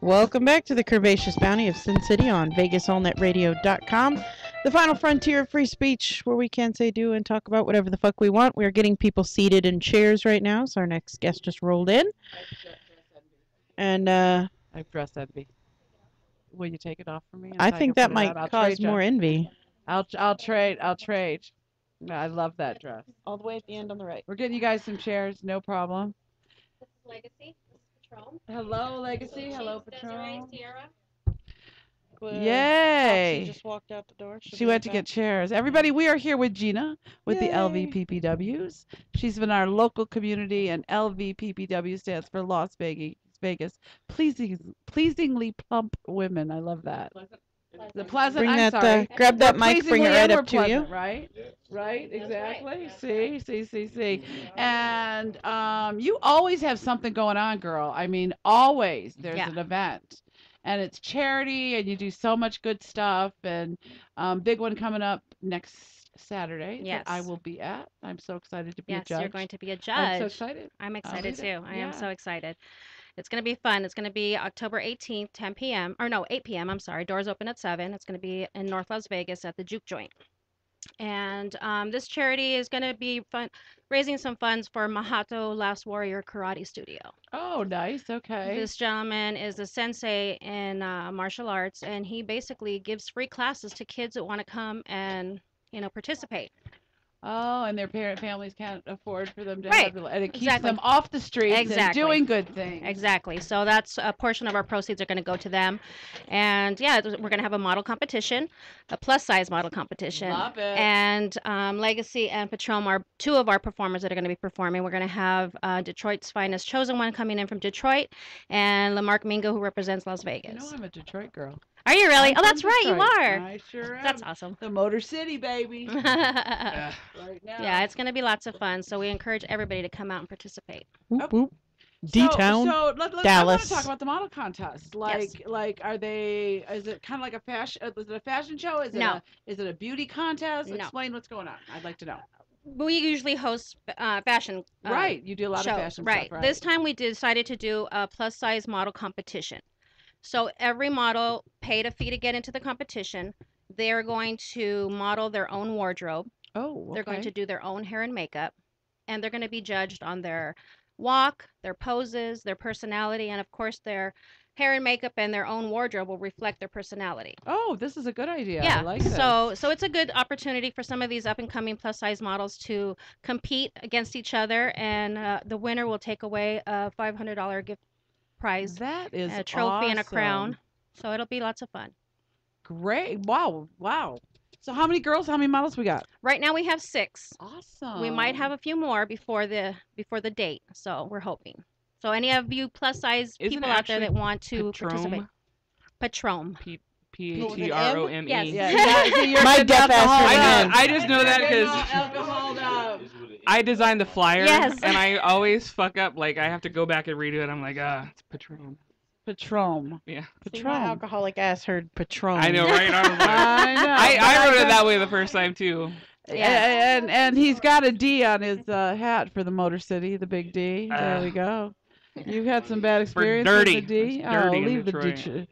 Welcome back to the Curvaceous Bounty of Sin City on VegasAllNetRadio.com. The final frontier of free speech where we can say, do, and talk about whatever the fuck we want. We are getting people seated in chairs right now, so our next guest just rolled in. And, I've dress envy. Will you take it off for me? I think that might cause more envy. I'll trade. I love that dress. All the way at the end on the right. We're getting you guys some chairs, no problem. This is Legacy. This is Patron. Hello, Legacy. Hello, Patron. Sierra. Yay! She just walked out the door. She went to get chairs. Everybody, we are here with Gina with the LVPPWs. She's been our local community, and LVPPW stands for Las Vegas. Pleasingly plump women. I love that. The pleasant. Bring that. Grab that mic. Bring it right up to you. Right. Right. Exactly. See. And you always have something going on, girl. I mean, always. There's an event. And it's charity, and you do so much good stuff. And big one coming up next Saturday that I will be at. I'm so excited to be a judge. Yes, you're going to be a judge. I'm so excited. I'm excited too. I am so excited. It's going to be fun. It's going to be October 18th, 10 p.m. Or no, 8 p.m. I'm sorry. Doors open at 7. It's going to be in North Las Vegas at the Juke Joint. And this charity is going to be raising some funds for Mahato Last Warrior Karate Studio. Oh, nice. Okay. This gentleman is a sensei in martial arts, and he basically gives free classes to kids that want to come and, participate. Oh, and their families can't afford for them to have, and it keeps them off the streets and doing good things. Exactly. So that's a portion of our proceeds are going to go to them. And yeah, we're going to have a model competition, a plus size model competition. Love it. And Legacy and Patron are two of our performers that are going to be performing. We're going to have Detroit's finest chosen one coming in from Detroit, and Lamarck Mingo, who represents Las Vegas. You know, I'm a Detroit girl. Are you really? Oh, that's right, Detroit. you are. I sure am. That's awesome. The Motor City, baby. Right now. Yeah, it's going to be lots of fun. So we encourage everybody to come out and participate. Whoop, whoop. D-Town, Dallas. I want to talk about the model contest. Are they? Is it kind of like a fashion? Is it a fashion show? Is it a beauty contest? No. Explain what's going on. I'd like to know. We usually host fashion. Right, you do a lot of fashion stuff. Right. This time we decided to do a plus size model competition. So every model paid a fee to get into the competition. They're going to model their own wardrobe. Oh, okay. They're going to do their own hair and makeup, and they're going to be judged on their walk, their poses, their personality, and of course their hair and makeup and their own wardrobe will reflect their personality. Oh, this is a good idea. Yeah. I like this. So it's a good opportunity for some of these up and coming plus size models to compete against each other, and the winner will take away a $500 gift prize. That is a trophy and a awesome. crown. So it'll be lots of fun. Great. Wow. So how many models we got? Right now we have 6. Awesome. We might have a few more before the date. So we're hoping. So any of you plus size people out there that want to participate. Patron. P-A-T-R-O-M-E. Yes. My deaf ass. I just know that because I designed the flyer, and I always fuck up. Like, I have to go back and redo it. I'm like, it's Patron. Patron. Yeah. See, my alcoholic ass heard Patron. I know, right? I was like, I know. I wrote it that way the first time, too. Yeah. And he's got a D on his hat for the Motor City, the big D. There we go. You've had some bad experience with the D? Leave the D.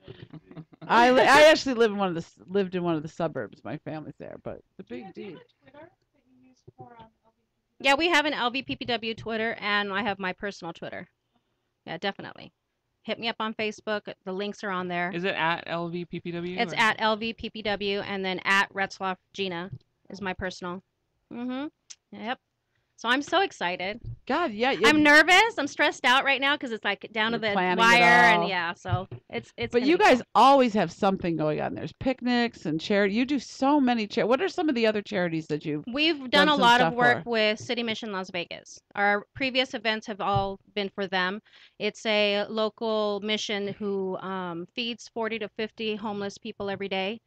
I actually lived in one of the suburbs. My family's there, but the big D. Yeah, we have an LVPPW Twitter, and I have my personal Twitter. Yeah, definitely. Hit me up on Facebook. The links are on there. Is it at LVPPW? It's at LVPPW, and then at Retzloff Gina is my personal. Yep. So I'm so excited. God, yeah. I'm nervous. I'm stressed out right now because it's like down to the wire, and so it's. But you guys always have something going on. There's picnics and charity. You do so many What are some of the other charities that We've done a lot of work with City Mission Las Vegas. Our previous events have all been for them. It's a local mission who feeds 40 to 50 homeless people every day.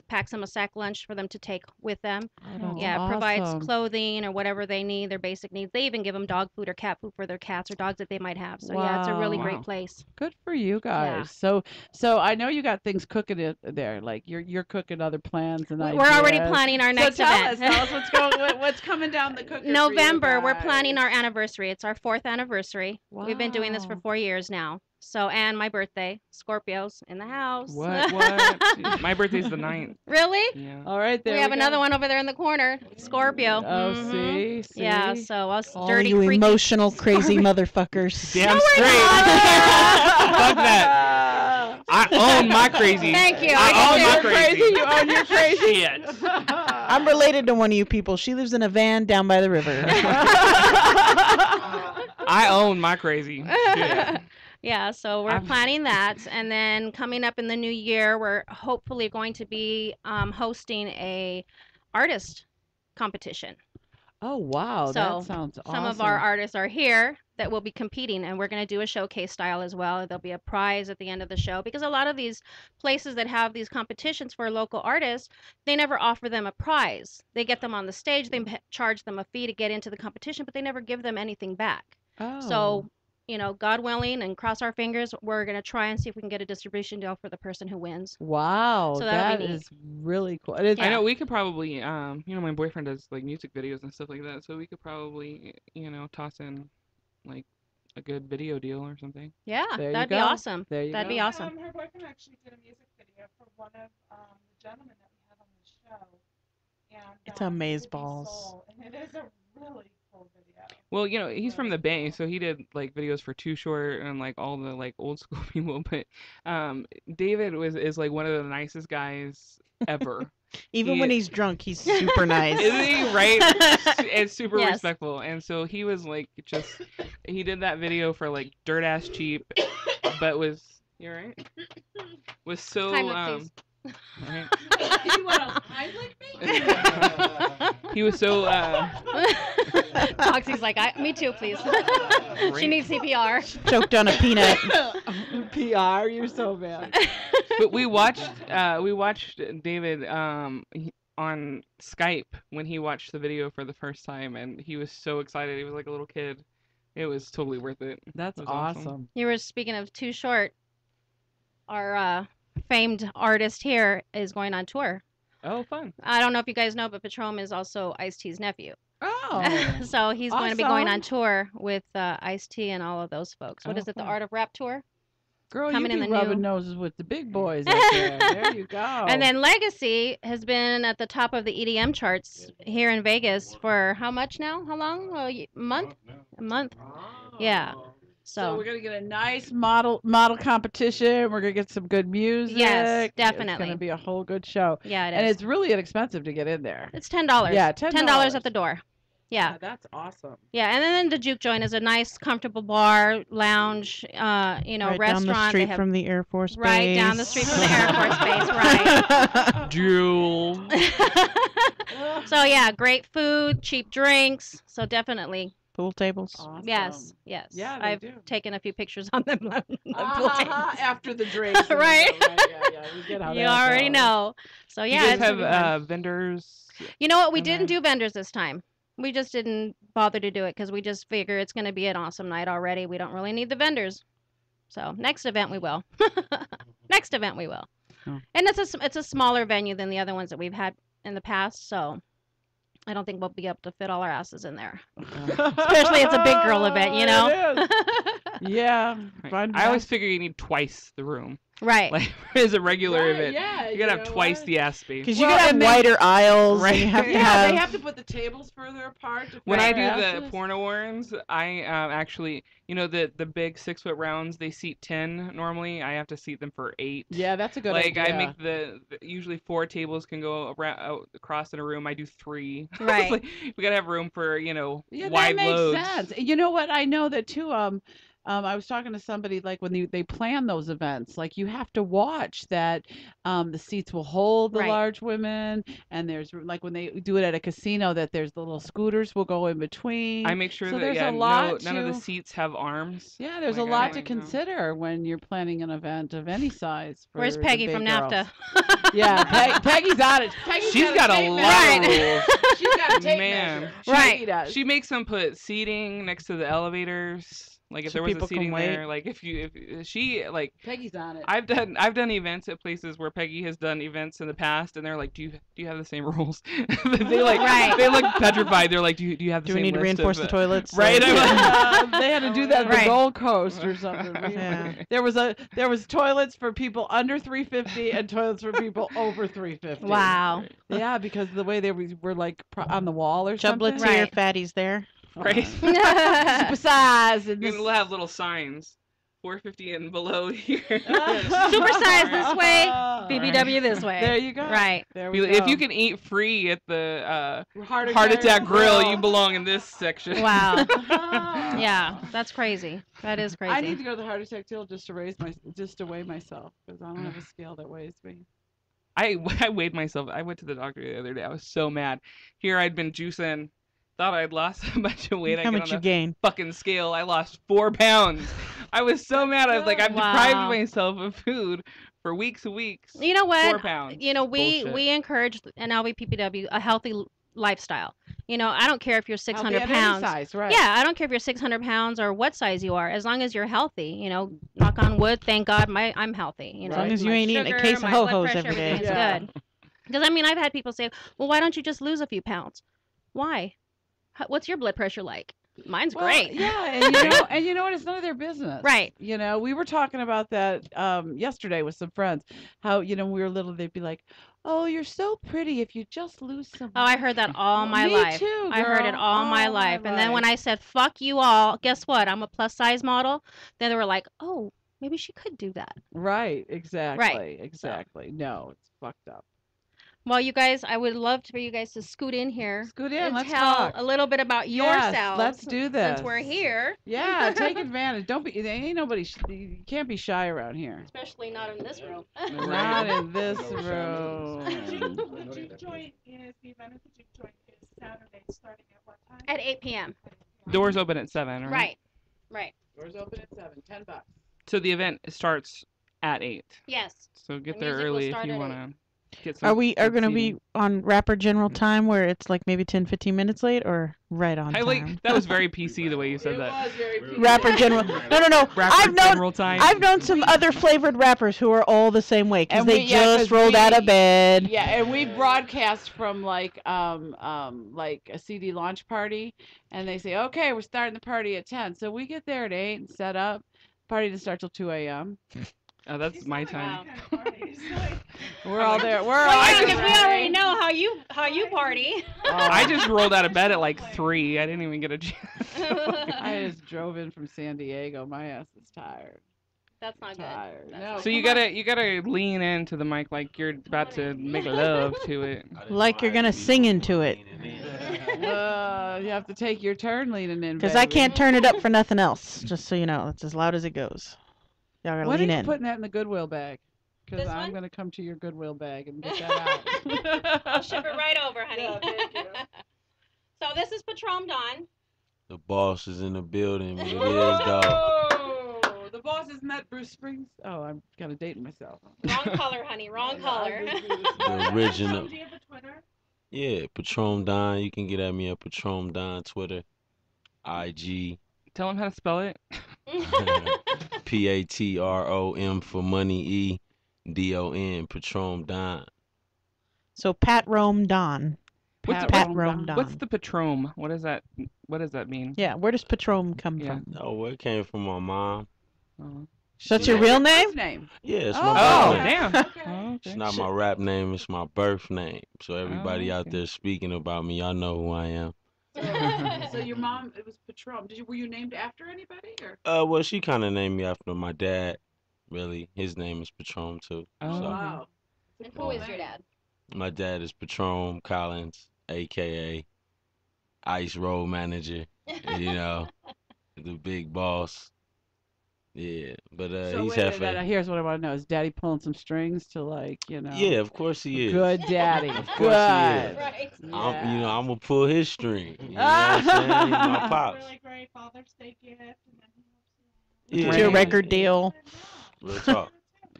Packs them a sack lunch for them to take with them. Provides clothing or whatever they need, their basic needs. They even give them dog food or cat food for their cats or dogs that they might have. So it's a really great place. Good for you guys. So I know you got things cooking there. Like you're cooking other plans and ideas. We're already planning our next event. Tell us what's coming down the cooker. November, we're planning our anniversary. It's our 4th anniversary. Wow. We've been doing this for 4 years now. So, and my birthday, Scorpios in the house. What? My birthday's the 9th. Really? Yeah. All right, there we have another one over there in the corner, Scorpio. Oh, see? Yeah, so us All dirty, you freaky emotional, crazy motherfuckers. Damn straight. Fuck that. I own my crazy. Thank you. I own my crazy. You own your crazy. Shit. I'm related to one of you people. She lives in a van down by the river. I own my crazy. Shit. Yeah, so we're planning that, and then coming up in the new year, we're hopefully going to be hosting a artist competition. Oh, wow. So that sounds awesome. Some of our artists are here that will be competing, and we're going to do a showcase style as well. There'll be a prize at the end of the show, because a lot of these places that have these competitions for local artists, they never offer them a prize. They get them on the stage, they charge them a fee to get into the competition, but they never give them anything back. Oh. So, you know, God willing, and cross our fingers, we're going to try and see if we can get a distribution deal for the person who wins. Wow, So that is really cool. I know we could probably, you know, my boyfriend does like music videos and stuff like that, so we could probably, you know, toss in like a good video deal or something. Yeah, There that'd you be go. awesome. There you That'd go. be awesome. Her boyfriend actually did a music video for one of the gentlemen that we have on the show. And, It's David amazeballs. Soul, and it is a really cool video. Well, you know, he's from the Bay, so he did like videos for Too Short and like all the like old school people. But David is like one of the nicest guys ever. Even when he's drunk, he's super nice. Isn't he? Right? It's super Yes. respectful. And so he was like, he did that video for like Dirt Ass Cheap, but you're right? Was so, Heimlich, please. right? You want to Heimlich me? He was so, Foxy's like, me too, please. She needs CPR. Choked on a peanut. PR, you're so bad. but we watched David on Skype when he watched the video for the first time, and he was so excited. He was like a little kid. It was totally worth it. That's It was awesome. You were speaking of Too Short. Our famed artist here is going on tour. Oh, fun. I don't know if you guys know, but Patron is also Ice-T's nephew. Oh. So he's going to be going on Awesome. tour with Ice-T and all of those folks. What Oh, is it, the fun. Art of Rap tour? Girl, Coming you in be the rubbing new- noses with the big boys up there. There you go. And then Legacy has been at the top of the EDM charts here in Vegas for how much now? How long? A month? A month? Yeah. So So, we're gonna get a nice model competition. We're gonna get some good music. Yes, It's definitely. gonna be a whole good show. yeah, it is. And it's really inexpensive to get in there. It's $10. Yeah, $10 at the door. Yeah. That's awesome. Yeah, and then the Juke Joint is a nice, comfortable bar, lounge, you know, Right restaurant. down the They street have from the Air Force Base. right down the street from the Air Force Base, right. Jewel. So yeah, great food, cheap drinks. So definitely, Pool tables. Awesome. yes. Yeah, they I've do. taken a few pictures on them. After the drinks. and Right. Yeah. We get how You that already goes. know. So You yeah, guys it's gonna be fun. have vendors. You know what? We and didn't then- do vendors this time. We just didn't bother to do it because we just figure it's going to be an awesome night already. We don't really need the vendors. So next event we will. Next event we will. Oh. And it's a smaller venue than the other ones that we've had in the past. So I don't think we'll be able to fit all our asses in there. Especially it's a big girl event, you know? It is. Yeah. Fun I always figure you need twice the room. Right. Like as a regular Right, event, yeah, you gotta you have know twice what? the ass space. Because you Well, gotta have and then- wider aisles. Right. And you have to Yeah, have. they have to put the tables further apart. To When fit I our do the asses. porn awards, I actually, you know, the big 6-foot rounds, they seat 10 normally. I have to seat them for 8. Yeah, that's a good Like idea. I make usually 4 tables can go across in a room. I do 3. Right. It's like, we gotta have room for Yeah, wide that makes loads. sense. You know what? I know that too. I was talking to somebody like when they plan those events, like you have to watch that the seats will hold the Right. large women, and there's like when they do it at a casino that there's the little scooters will go in between. I make sure So that there's a lot none of the to- seats have arms. Yeah, there's Like, a lot I to like, you know. consider when you're planning an event of any size. For Where's the Peggy big from girls. NAFTA? Yeah, Peggy's on it. Peggy's She's got a tape lot measure. of rules. She's got a tape Man. measure. Right. Peggy does. She makes them put seating next to the elevators. Like if So there was people a can seating there, wait. like if she like Peggy's on it. I've done events at places where Peggy has done events in the past, and they're like, do you have the same rules? They like Right. they look petrified. They're like, do you have the Do same we need to list reinforce of, the toilets? Right. I'm like, They had to do that at the Right. Gold Coast or something. Yeah. There was toilets for people under 350 and toilets for people over 350. Wow. Yeah, because the way they were like on the wall or something. Chublets here, Right. fatties there. Right. Super size and We'll have little signs, 450 and below here. Supersize this way, BBW this way. There you go. Right. There we go. If you can eat free at the Heart Attack Grill, you belong in this section. Wow. Yeah, that's crazy. That is crazy. I need to go to the Heart Attack Grill just to weigh myself because I don't have a scale that weighs me. I weighed myself. I went to the doctor the other day. I was so mad. Here I'd been juicing. Thought I'd lost a bunch of weight. How I get much on you the gain? fucking scale. I lost 4 pounds. I was so mad. I was like, I've Wow. deprived myself of food for weeks and weeks. You know what? 4 pounds. You know, we Bullshit. encourage in LVPPW a healthy lifestyle. You know, I don't care if you're 600 Healthy at any pounds. size, right? Yeah, I don't care if you're 600 pounds or what size you are, as long as you're healthy. You know, knock on wood. Thank God, I'm healthy. You know, As long as you my ain't eating a sugar, case of my blood Ho-Hos pressure, every day. everything's Yeah. good. Because I mean, I've had people say, "Well, why don't you just lose a few pounds?" Why? What's your blood pressure like? Mine's Well, great. Yeah, and you know what? It's none of their business. Right. You know, we were talking about that yesterday with some friends. How when we were little, they'd be like, "Oh, you're so pretty if you just lose some." Oh, I heard that all my Me life. too, I heard it girl. all my life. And then when I said, "Fuck you all," guess what? I'm a plus size model. Then they were like, "Oh, maybe she could do that." Right. Exactly. No, it's fucked up. Well, you guys, I would love for you guys to scoot in here. Scoot in, and let's tell talk. a little bit about Yes, yourselves. let's do this. Since we're here. Yeah, take advantage. Don't be. Ain't nobody. You can't be shy around here. Especially not in this room. Not in this The room. juke joint is the event at the juke joint is Saturday, starting at what time? At 8 p.m. Doors open at 7, right? Right. Doors open at 7. $10. So the event starts at 8. Yes. So get The there music will early if start you at want 8. to get some. Are we good going to be seating. on Rapper General time where it's like maybe 10, 15 minutes late or right on I time? like that was very PC the way you said that. Rapper General. No. Rapper General time. I've known some other flavored rappers who are all the same way because And they just rolled out of bed. Yeah, and we broadcast from like a CD launch party, and they say, okay, we're starting the party at 10, so we get there at 8 and set up. Party doesn't start till 2 a.m. Oh, that's my time. We're all there. We're all. Well, yeah, I because we already know how you party. I just rolled out of bed at like 3. I didn't even get a chance. I just drove in from San Diego. My ass is tired. That's not good. Tired. That's No. not So you gotta lean into the mic like you're about to make love to it. Like you're going to sing into it. You have to take your turn leaning in. Because I baby. can't turn it up for nothing else. Just so you know. It's as loud as it goes. Y'all got to When are lean you in. putting that in the Goodwill bag? Because This I'm one? going to come to your Goodwill bag and get that out. I'll ship it right over, honey. Yeah, thank you. So this is Patron Don. The boss is in the building. What it is, dog? Oh, the boss isn't that Bruce Springs? Oh, I'm kind of dating myself. Wrong color, honey. Wrong color. The original. Do you have a Twitter? Yeah, Patron Don. You can get at me at Patron Don Twitter, IG, Tell them how to spell it. PATROM for money, EDON, Patron Don. So Pat Rome Don. Pat Rome Don. What's the Patron? What does that mean? Yeah, where does Patron come Yeah. from? Oh, well, it came from my mom. Oh, So that's your real name? His name. Yeah, it's Oh, my oh birth name. damn. Okay. Oh, It's okay. not my rap name, it's my birth name. So everybody out okay. there speaking about me, y'all know who I am. So your mom, it was Patron. Were you named after anybody? Or? Well, she kind of named me after my dad, really. His name is Patron, too. Oh, So, Wow. And who is your dad? my dad is Patron Collins, a.k.a. Ice Road Manager, you know, the big boss. Yeah, but So he's wait a Hefe. minute, here's what I want to know: is Daddy pulling some strings to Yeah, of course he is. Good Daddy. Of course he Good. is. Right. I'm gonna pull his string. You know what I'm saying? He's my pops. Really great Father's Day gift, and then he helps you. Yeah, To a record deal. real talk.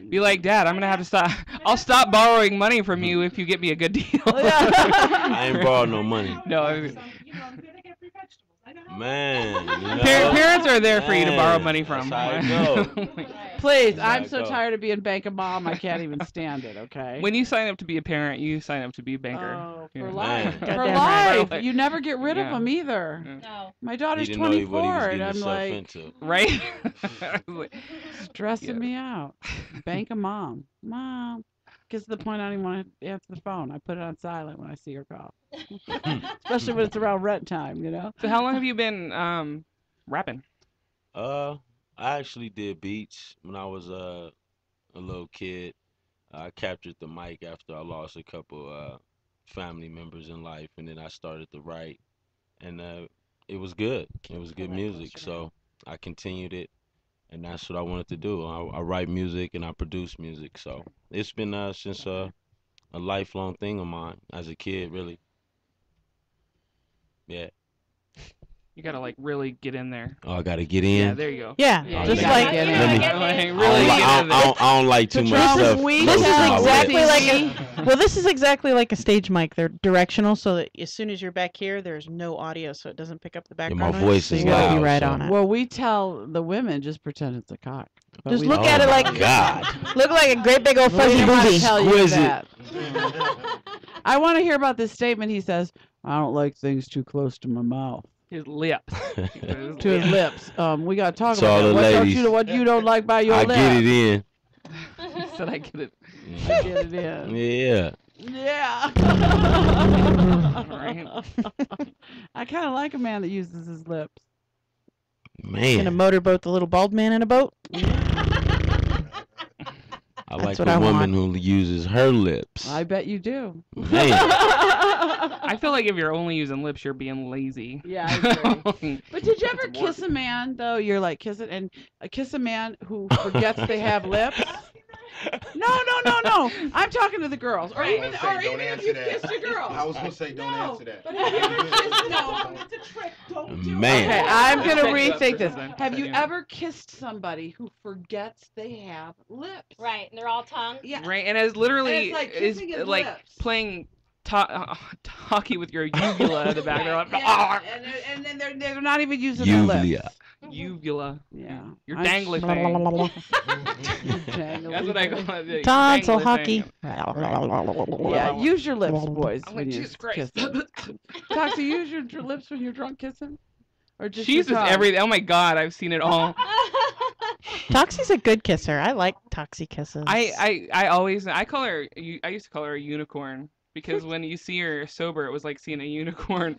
Be like, Dad, I'm gonna have to stop. I'll stop borrowing money from you if you get me a good deal. I ain't borrowed no money. No, So, I'm gonna get free vegetables. I know how Man, you know? Parents are there for you to borrow Man, money from. that's how it go. Please, That's how I'm it so go. tired of being bank of mom. I can't even stand it. Okay. When you sign up to be a parent, you sign up to be a banker. Oh, for Yeah. life. Man. For Goddamn life. right. You never get rid of Yeah. them either. Yeah. No. My He daughter's didn't know what he 24, was and getting I'm himself like into. Right? stressing Yeah. me out. Bank of mom. Mom. Gets to the point I don't even want to answer the phone. I put it on silent when I see her call. Especially when it's around rent time, you know? So how long have you been rapping? I actually did beats when I was a little kid. I captured the mic after I lost a couple family members in life, and then I started to write, and it was good. It was good music, so I continued it, and that's what I wanted to do. I write music and I produce music, so it's been since a lifelong thing of mine as a kid, really. Yeah. You gotta like really get in there. Oh, I gotta get Yeah, in. there you go. Yeah, Yeah, just you gotta like get in. Let me- Really get in there. I don't like too much Patron, stuff. when we this is close to my exactly lips. like this is exactly like a stage mic. They're directional, so that as soon as you're back here, there's no audio, so it doesn't pick up the Yeah, background my noise. voice So is you gotta be loud, right so- on it. Well, we tell the women just pretend it's a cock. But Just we look don't. at it Oh like my God. look like a great big old We fuzzy don't wanna booby. tell you Exquisite. that. I want to hear about this statement. He says, I don't like things too close to my mouth. His lips. To his lips. We got to talk To about all that. the What don't ladies. you, what you don't like by your I lips? get it in. He said I get it. I get it in. Yeah. Yeah. Right. I kind of like a man that uses his lips. Gonna Man. motorboat the little bald man in a boat. I That's like what a I woman who uses her lips. I bet you do. Man. I feel like if you're only using lips, you're being lazy. Yeah, I agree. But did you ever That's work. kiss a man though? You're like kiss it and kiss a man who forgets they have lips. No. I'm talking to the girls, or even if you kissed a girl. I was gonna say, don't answer that. But have you ever kissed? No. It's a trick. Don't do Man. Okay, I'm gonna Setting you up rethink for this. something. Have you Setting you up. ever kissed somebody who forgets they have lips? Right, and they're all tongue. Yeah. Right, and it's literally And it's like is kissing his like lips. playing hockey with your uvula in the back. They're like, Yeah, and then they're not even using their Uvula. lips. uvula. Yeah. Your I'm dangly thing. That's what I call it. the Tonsil dangly hockey. thing. Yeah, use your lips, boys, I'm when like, you're Jesus Christ. kissing. Toxie, use your lips when you're drunk kissing? Or just She your uses tongue? everything. Oh my God, I've seen it all. Toxie's a good kisser. I like Toxie kisses. I used to call her a unicorn because when you see her sober, it was like seeing a unicorn.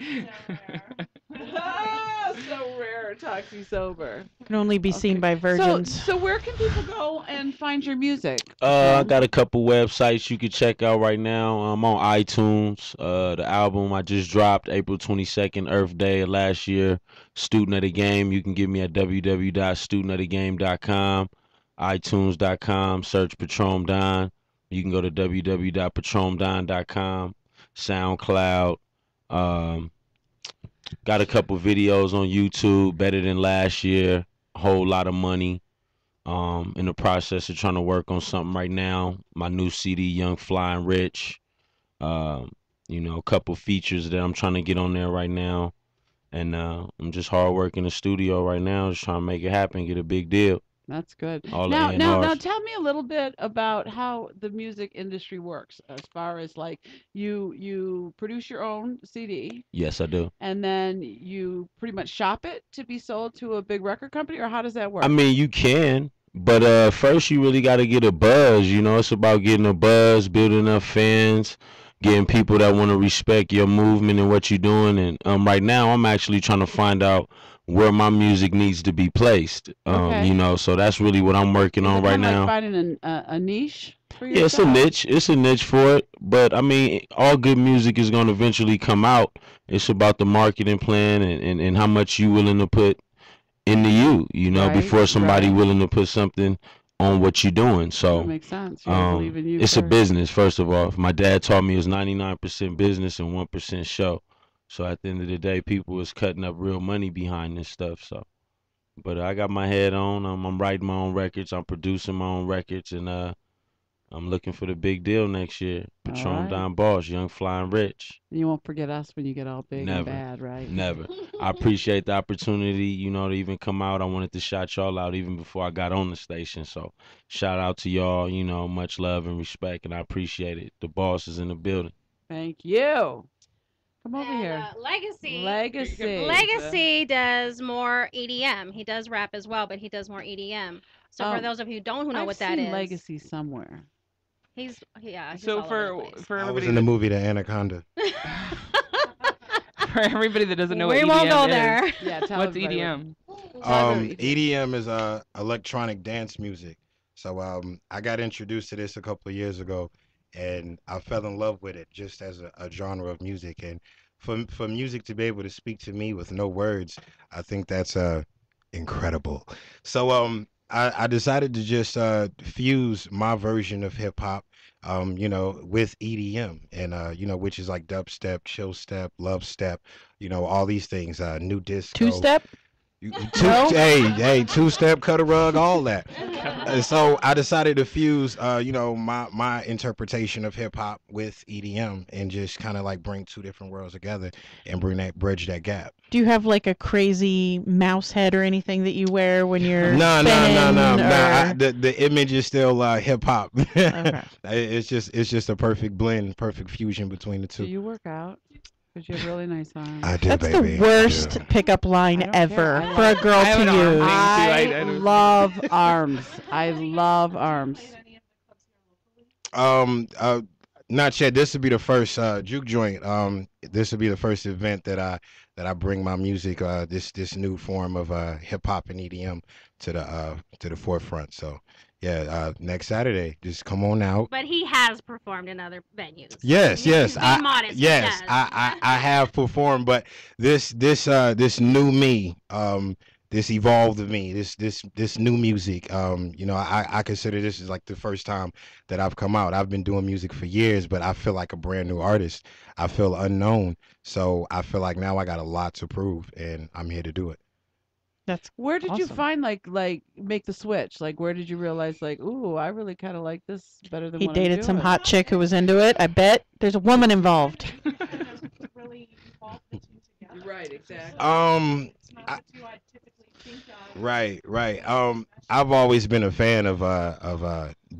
So rare, Toxie sober. Can only be seen Okay. by virgins. So where can people go and find your music? I got a couple websites you can check out right now. I'm on iTunes. The album I just dropped April 22nd, Earth Day of last year. Student of the Game. You can get me at www.studentofthegame.com, iTunes.com. Search Patron Don. You can go to www.patrondon.com. SoundCloud. Got a couple videos on YouTube. Better than last year. A whole lot of money. In the process of trying to work on something right now. My new CD, Young Fly and Rich. A couple features that I'm trying to get on there right now. And I'm just hard work in the studio right now, just trying to make it happen, get a big deal. That's good. All the Now, A&Rs. tell me a little bit about how the music industry works, as far as like you produce your own CD, Yes, I do. and then you pretty much shop it to be sold to a big record company, or how does that work? I mean, you can, but first you really got to get a buzz. It's about getting a buzz, building up fans, getting people that want to respect your movement and what you're doing. And right now, I'm actually trying to find out where my music needs to be placed. Okay. So that's really what I'm working Is on it right kinda now. like finding a niche for Yeah, it's a yourself? niche. It's a niche for it. But I mean, all good music is going to eventually come out. It's about the marketing plan and how much you willing to put into Right, before somebody right. willing to put something on what you're doing. That So makes sense. You gotta believe in you it's a first. business, first of all. My dad taught me it's 99% business and 1% show. So at the end of the day, people is cutting up real money behind this stuff. So, but I got my head on. I'm writing my own records. I'm producing my own records, and I'm looking for the big deal next year. Patron right. Don Boss, Young Flying Rich. You won't forget us when you get all big Never. and bad, right? Never. I appreciate the opportunity, you know, to even come out. I wanted to shout y'all out even before I got on the station. So shout out to y'all, you know, much love and respect, and I appreciate it. The boss is in the building. Thank you. Come over And, here. Legacy. Legacy. Does more EDM. He does rap as well, but he does more EDM. So for those of you who don't know I've what that seen is, Legacy somewhere. He's So all over the for I was everybody in the movie The Anaconda. for everybody that doesn't know what we EDM won't go is, there. Yeah, tell what's everybody EDM? EDM is electronic dance music. So I got introduced to this a couple of years ago, and I fell in love with it just as a genre of music. And for music to be able to speak to me with no words, I think that's incredible. So I decided to just fuse my version of hip hop, you know, with EDM, and you know, which is like dubstep, chill step, love step, you know, all these things, new disco. Two-step? Hey, two-step, cut a rug, all that. And so I decided to fuse, you know, my interpretation of hip hop with EDM, and just kind of like bring two different worlds together and bridge that gap. Do you have like a crazy mouse head or anything that you wear when you're No. spinning? The image is still hip hop. Okay. It's just a perfect blend, perfect fusion between the Do two. you work out? Because you have really nice arms. I do, That's baby. the worst pickup I line don't care. ever I for a like- girl I have to an arm use. thing. I I don't- love arms. I love arms. Not yet. This would be the first juke joint. This would be the first event that I bring my music, this new form of hip hop and EDM to the forefront. So yeah, next Saturday, just come on out. But he has performed in other venues. Yes, He's being modest. yes, He does. I have performed, but this new me, this evolved me, this new music, you know, I consider this is like the first time that I've come out. I've been doing music for years, but I feel like a brand new artist. I feel unknown, so I feel like now I got a lot to prove, and I'm here to do it. That's Where did you awesome. find like make the switch? Like where did you realize like, ooh, I really kind of like this better than He what I'm dated some doing? hot chick who was into it. I bet there's a woman involved. Really evolve the two together. Right, exactly. It's not the two I typically think of. Right. I've always been a fan of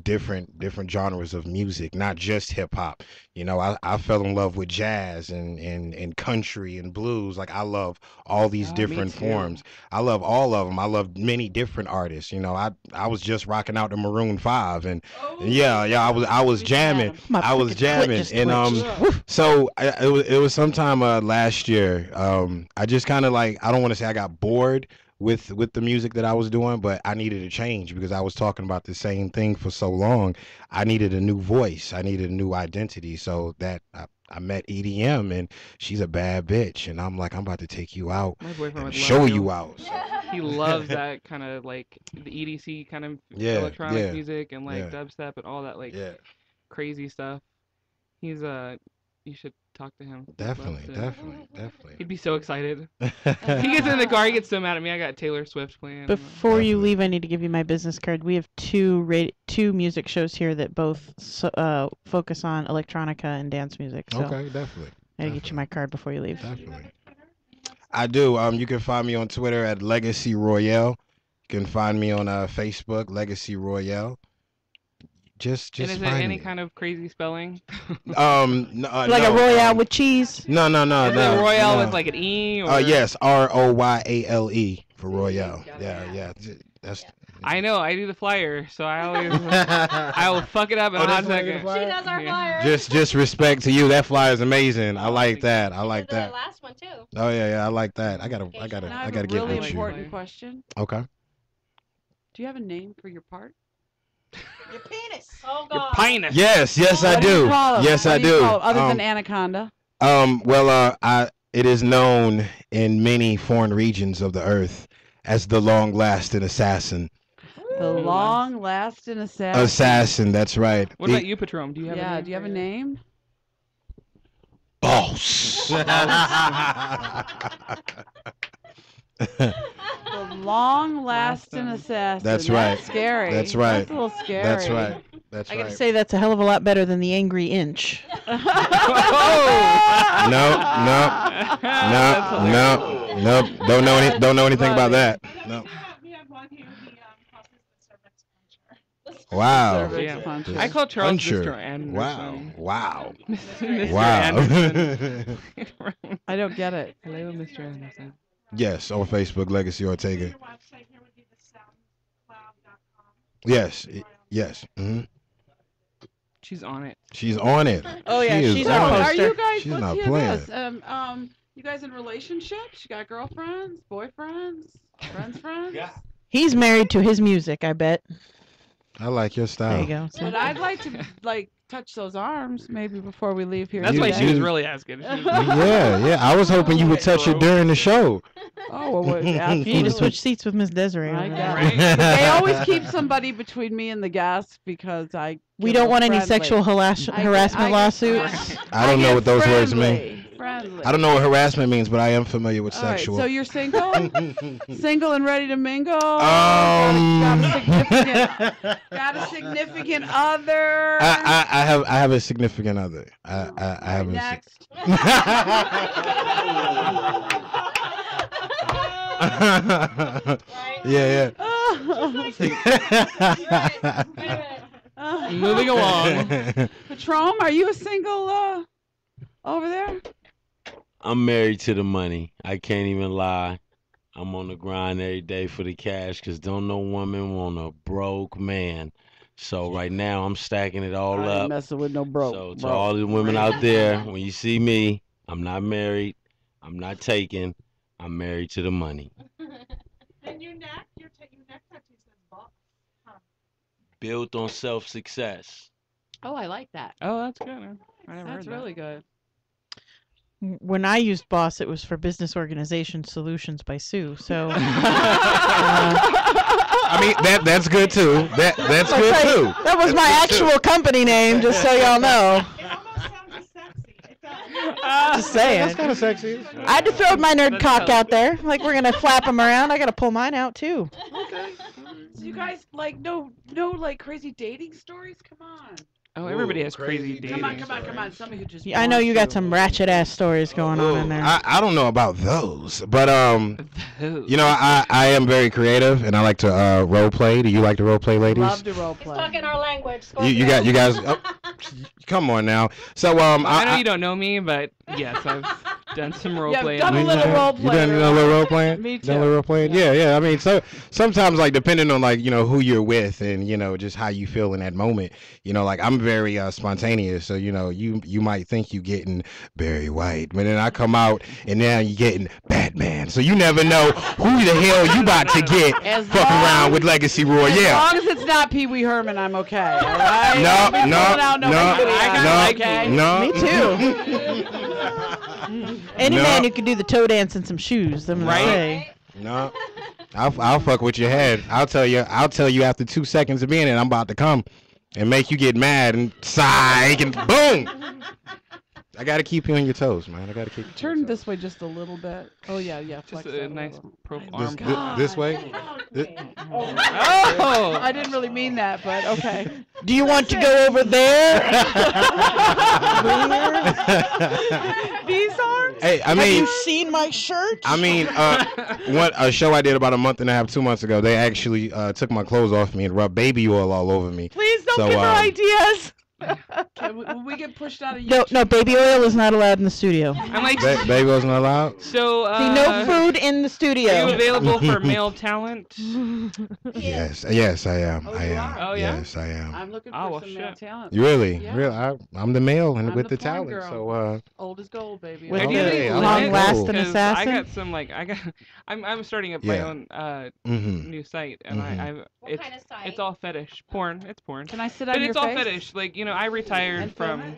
different genres of music, not just hip hop. You know, I fell in love with jazz and country and blues. Like I love all these Oh, me different too. forms. I love all of them. I love many different artists. You know, I was just rocking out the Maroon 5, and yeah, I was We jamming. had 'em. My I was freaking foot jamming, just and twitched. so it was sometime last year. I just kind of like, I don't want to say I got bored with the music that I was doing, but I needed a change because I was talking about the same thing for so long. I needed a new voice. I needed a new identity. So that I met EDM, and she's a bad bitch, and I'm like, I'm about to take you out My boyfriend and would show love you out. So, He loves that kind of like the EDC kind of Yeah, electronic yeah, music and like yeah. dubstep and all that like yeah, crazy stuff. He's you should talk to him. He'd love definitely, to. definitely. He'd be so excited. He gets in the car, he gets so mad at me. I got Taylor Swift playing. Before you Definitely. leave, I need to give you my business card. We have two music shows here that both focus on electronica and dance music. So Okay, definitely. I gotta get you my card before you leave. Definitely. I do. You can find me on Twitter at Legacy Royale. You can find me on Facebook, Legacy Royale. Just and is it find any me. kind of crazy spelling? No, Like no, a royale with cheese. No. Is it Royale no. with like an E or? Yes, Royale for Royale. Yeah. That's. I know, I do the flyer, so I always I will fuck it up in a hot that's why you second. do the flyer? She does our Yeah. flyer. Just respect to you. That flyer is amazing. I like that. I She like did the that. last one too. Oh yeah. I like that. I gotta Now I get have a with really you. important question. Okay. Do you have a name for your part? Your penis. Oh Your God. penis. Yes, I What do you do. call 'em? Yes, What I do you do. call 'em, other than Anaconda. Well, it is known in many foreign regions of the earth as the long-lasting assassin. The long-lasting assassin. Assassin, that's right. What about you, Patron? Do you have a Yeah. name Do you have for a your- name? Boss. The long-lasting assassin. That's right. Scary. That's right. That's a little scary. That's right. That's I right. gotta say that's a hell of a lot better than the Angry Inch. No, nope. Don't know anything about that. No. We have one here. He crosses the servant's puncher. Wow. Service Yeah. puncher. I call Charles Puncher. Mr. Anderson. Wow. Mr. Wow. Anderson. I don't get it. Hello, Mr. Anderson. Yes, on Facebook, Legacy Ortega. Your website here would be the soundcloud.com. Yes, yes. She's on it. She's on it. Oh, yeah, She is she's on our it. Are poster. you guys? She's let's not hear playing. this. You guys in relationships? You got girlfriends, boyfriends, friends? He's married to his music, I bet. I like your There you style. go. But I'd like to touch those arms maybe before we leave here. That's You- why she was you- really asking. She was Yeah. I was hoping you would touch it during the show. Oh, well, You need to absolutely. switch seats with Miss Desiree. I over got there. it. They always keep somebody between me and the guests because We get don't all want any friendly. sexual harassment lawsuits. I don't know what those words mean. Friendly. I don't know what harassment means, but I am familiar with All right, sexual. so you're single? Single and ready to mingle? Um. Got a significant other? I have a significant other. I have a. Next. Yeah. moving along. Patron, are you a single over there? I'm married to the money. I can't even lie. I'm on the grind every day for the cash because don't no woman want a broke man. So right now I'm stacking it all I ain't up. messing with no broke. So to broke. all the women out there, when you see me, I'm not married. I'm not taken. I'm married to the money. And your neck, your neck tattoo says boss. Built on self-success. Oh, I like that. Oh, that's good. I never That's heard really good. When I used Boss, it was for Business Organization Solutions by Sue. So I mean that's good too. That's good too. that was my actual company name, just so y'all know. It almost sounds sexy. It does. Just saying. That's kind of sexy. I had to throw my nerd That's cock how- out there. Like we're gonna flap him around. I gotta pull mine out too. So you guys no like crazy dating stories? Come on. Oh, everybody has crazy crazy dating. Come on. Somebody who just. I know you got wants some ratchet ass stories going on in there. I don't know about those, but Who? you know, I am very creative and I like to role play. Do you like to role play, to. ladies? Love to role play. Talking our language. You guys. Oh, come on now. So I know you don't know me, but yes, I've done some role Yeah, playing. done a little role You done a little role playing? Me Done a too. little role playing? Yeah. I mean, so sometimes like depending on like who you're with and just how you feel in that moment. Like I'm very spontaneous, so you might think you getting Barry White, but then I come out and now you getting Batman. So you never know who the hell you about to get As fucking long- around with Legacy Roy. As Yeah. long as it's not Pee Wee Herman, I'm okay. All right? No, Don't be pulling no, out no, nobody else, like okay? no. Me too. Any No. man who can do the toe dance in some shoes, I'm gonna Right? say. No. I'll fuck with your head. I'll tell you after 2 seconds of being in, I'm about to come and make you get mad and sigh and boom. I gotta keep you on your toes, man. I gotta keep you Turn this way just a little bit. Oh yeah. Just Flex a that nice little. profile this, arm. this, this way. This- Oh! I didn't really mean that, but okay. Do you want to go over there? These arms? Hey, I Have mean, you seen my shirt? what a show I did about a month and a half, 2 months ago. They actually took my clothes off me and rubbed baby oil all over me. Please don't So, give her ideas. Will we get pushed out of No, YouTube? no, baby oil is not allowed in the studio. I'm like, Baby oil's not allowed. so, See, no food in the are you studio. available for male talent? Yes, I am. Oh, I you am. are? Oh, yeah? Yes, I am. I'm looking for Oh, well, some male shit. talent. You really? Yeah. Really? I'm the male and I'm with the the porn talent. girl. So Old as gold, baby. With Where do you the think I'm long cool. lasting 'Cause assassin. I got some like I'm starting up my Yeah. own mhm. new site and Mhm. What kind of site? it's all fetish porn. It's porn. Can I sit But on your it's all face? fetish. Like, I retired And film from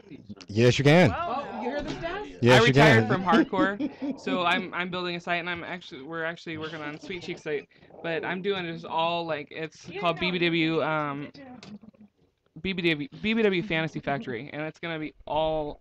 Yes, you can. Oh, you hear this, Dad? Yes, I you retired can. from hardcore. So I'm building a site and we're actually working on Sweet Cheek site. But I'm doing this all like it's called BBW Fantasy Factory, and it's gonna be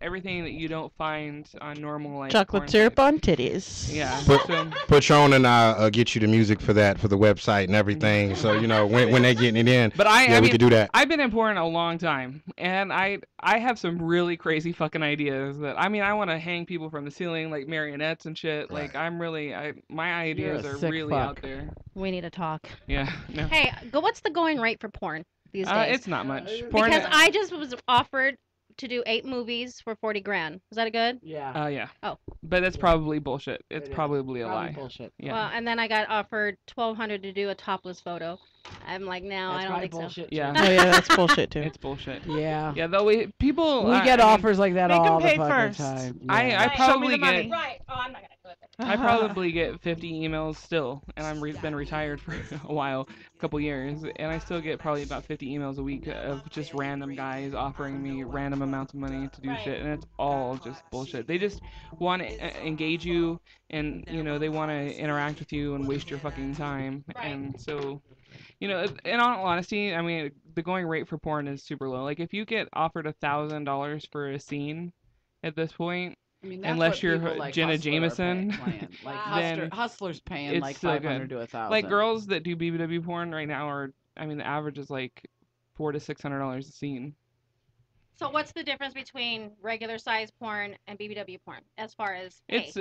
everything that you don't find on normal like Chocolate porn syrup sites. on titties. Yeah. Put, put you on and I'll get you the music for that, for the website and everything. So, you know, when they getting it in, But I we mean, could do that. I've been in porn a long time, and I have some really crazy fucking ideas that I want to hang people from the ceiling like marionettes and shit. Like Right. my ideas are sick really fuck. out there. We need to talk. Yeah. No. Hey, what's the going rate for porn these days? It's not much. Porn. Because I just was offered to do 8 movies for 40 grand. Is that good? Yeah. Yeah. Oh. But that's probably bullshit. It's It is. probably a Probably lie. bullshit. Yeah. Well, and then I got offered 1,200 to do a topless photo. I'm like, no, That's I don't probably think so. bullshit. Yeah. Oh yeah, that's bullshit too. It's bullshit. Yeah. Yeah, though people. We get I mean, offers like that Make 'em all the pay fucking first. time. I Yeah. Right. probably Show me the money. get Right. Oh, I'm not gonna do it. I probably get 50 emails still, and I'm been retired for a while, a couple years, and I still get probably about 50 emails a week of just random guys offering me random amounts of money to do Right. shit, and it's all just bullshit. They just want to engage you, and they want to interact with you and waste your fucking time, Right. and so. In all honesty, I mean, the going rate for porn is super low. Like, if you get offered $1,000 for a scene at this point, I mean, that's unless what you're people like Jenna Hustler are Jameson, paying. Like then Hustler's paying it's like still 500 good. to 1,000. Like, girls that do BBW porn right now the average is like $400 to $600 a scene. So what's the difference between regular size porn and BBW porn as far as pay?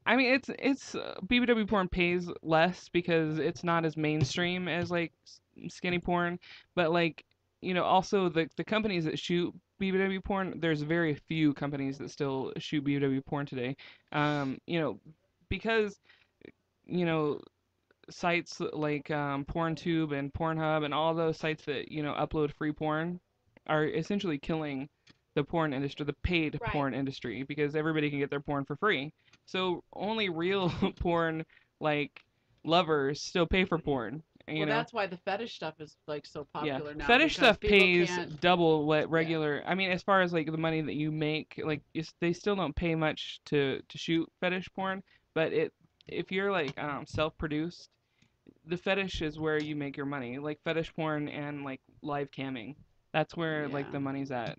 It's BBW porn pays less because it's not as mainstream as like skinny porn, but like also the companies that shoot BBW porn, there's very few companies that still shoot BBW porn today. Because sites like PornTube and Pornhub and all those sites that upload free porn are essentially killing the porn industry, the paid Right. porn industry, because everybody can get their porn for free. So only real porn like lovers still pay for porn. Well, that's why the fetish stuff is like so popular now. Fetish because stuff people pays can't- double what regular. I mean, as far as like the money that you make, like they still don't pay much to shoot fetish porn. But if you're like self-produced, the fetish is where you make your money. Like fetish porn and like live camming, that's where like the money's at.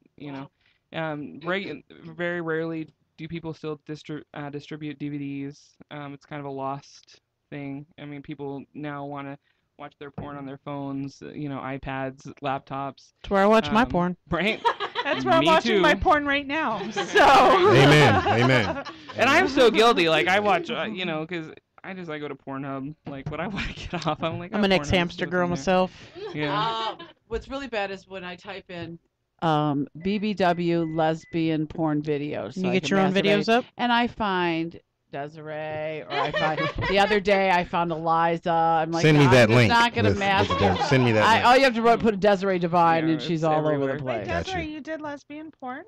Very rarely do people still distribute DVDs. It's kind of a lost thing. I mean, people now want to watch their porn on their phones, iPads, laptops. That's where I watch my porn. Right? That's where I'm Me watching too. my porn right now. So. Amen. And I'm so guilty. Like I watch, because I go to Pornhub. Like when I want to get off, I'm like, I'm an Pornhub, ex-hamster see what's girl on there. myself. Yeah. What's really bad is when I type in BBW lesbian porn videos. You get your own videos up? And I find Desiree, or I find the other day I found Eliza. I'm like, Send me that I'm link. just not gonna with mask. Send me that link. All you have to put a Desiree Divine, Yeah, and she's it's all everywhere. over the Wait, place. Gotcha. Desiree, you did lesbian porn?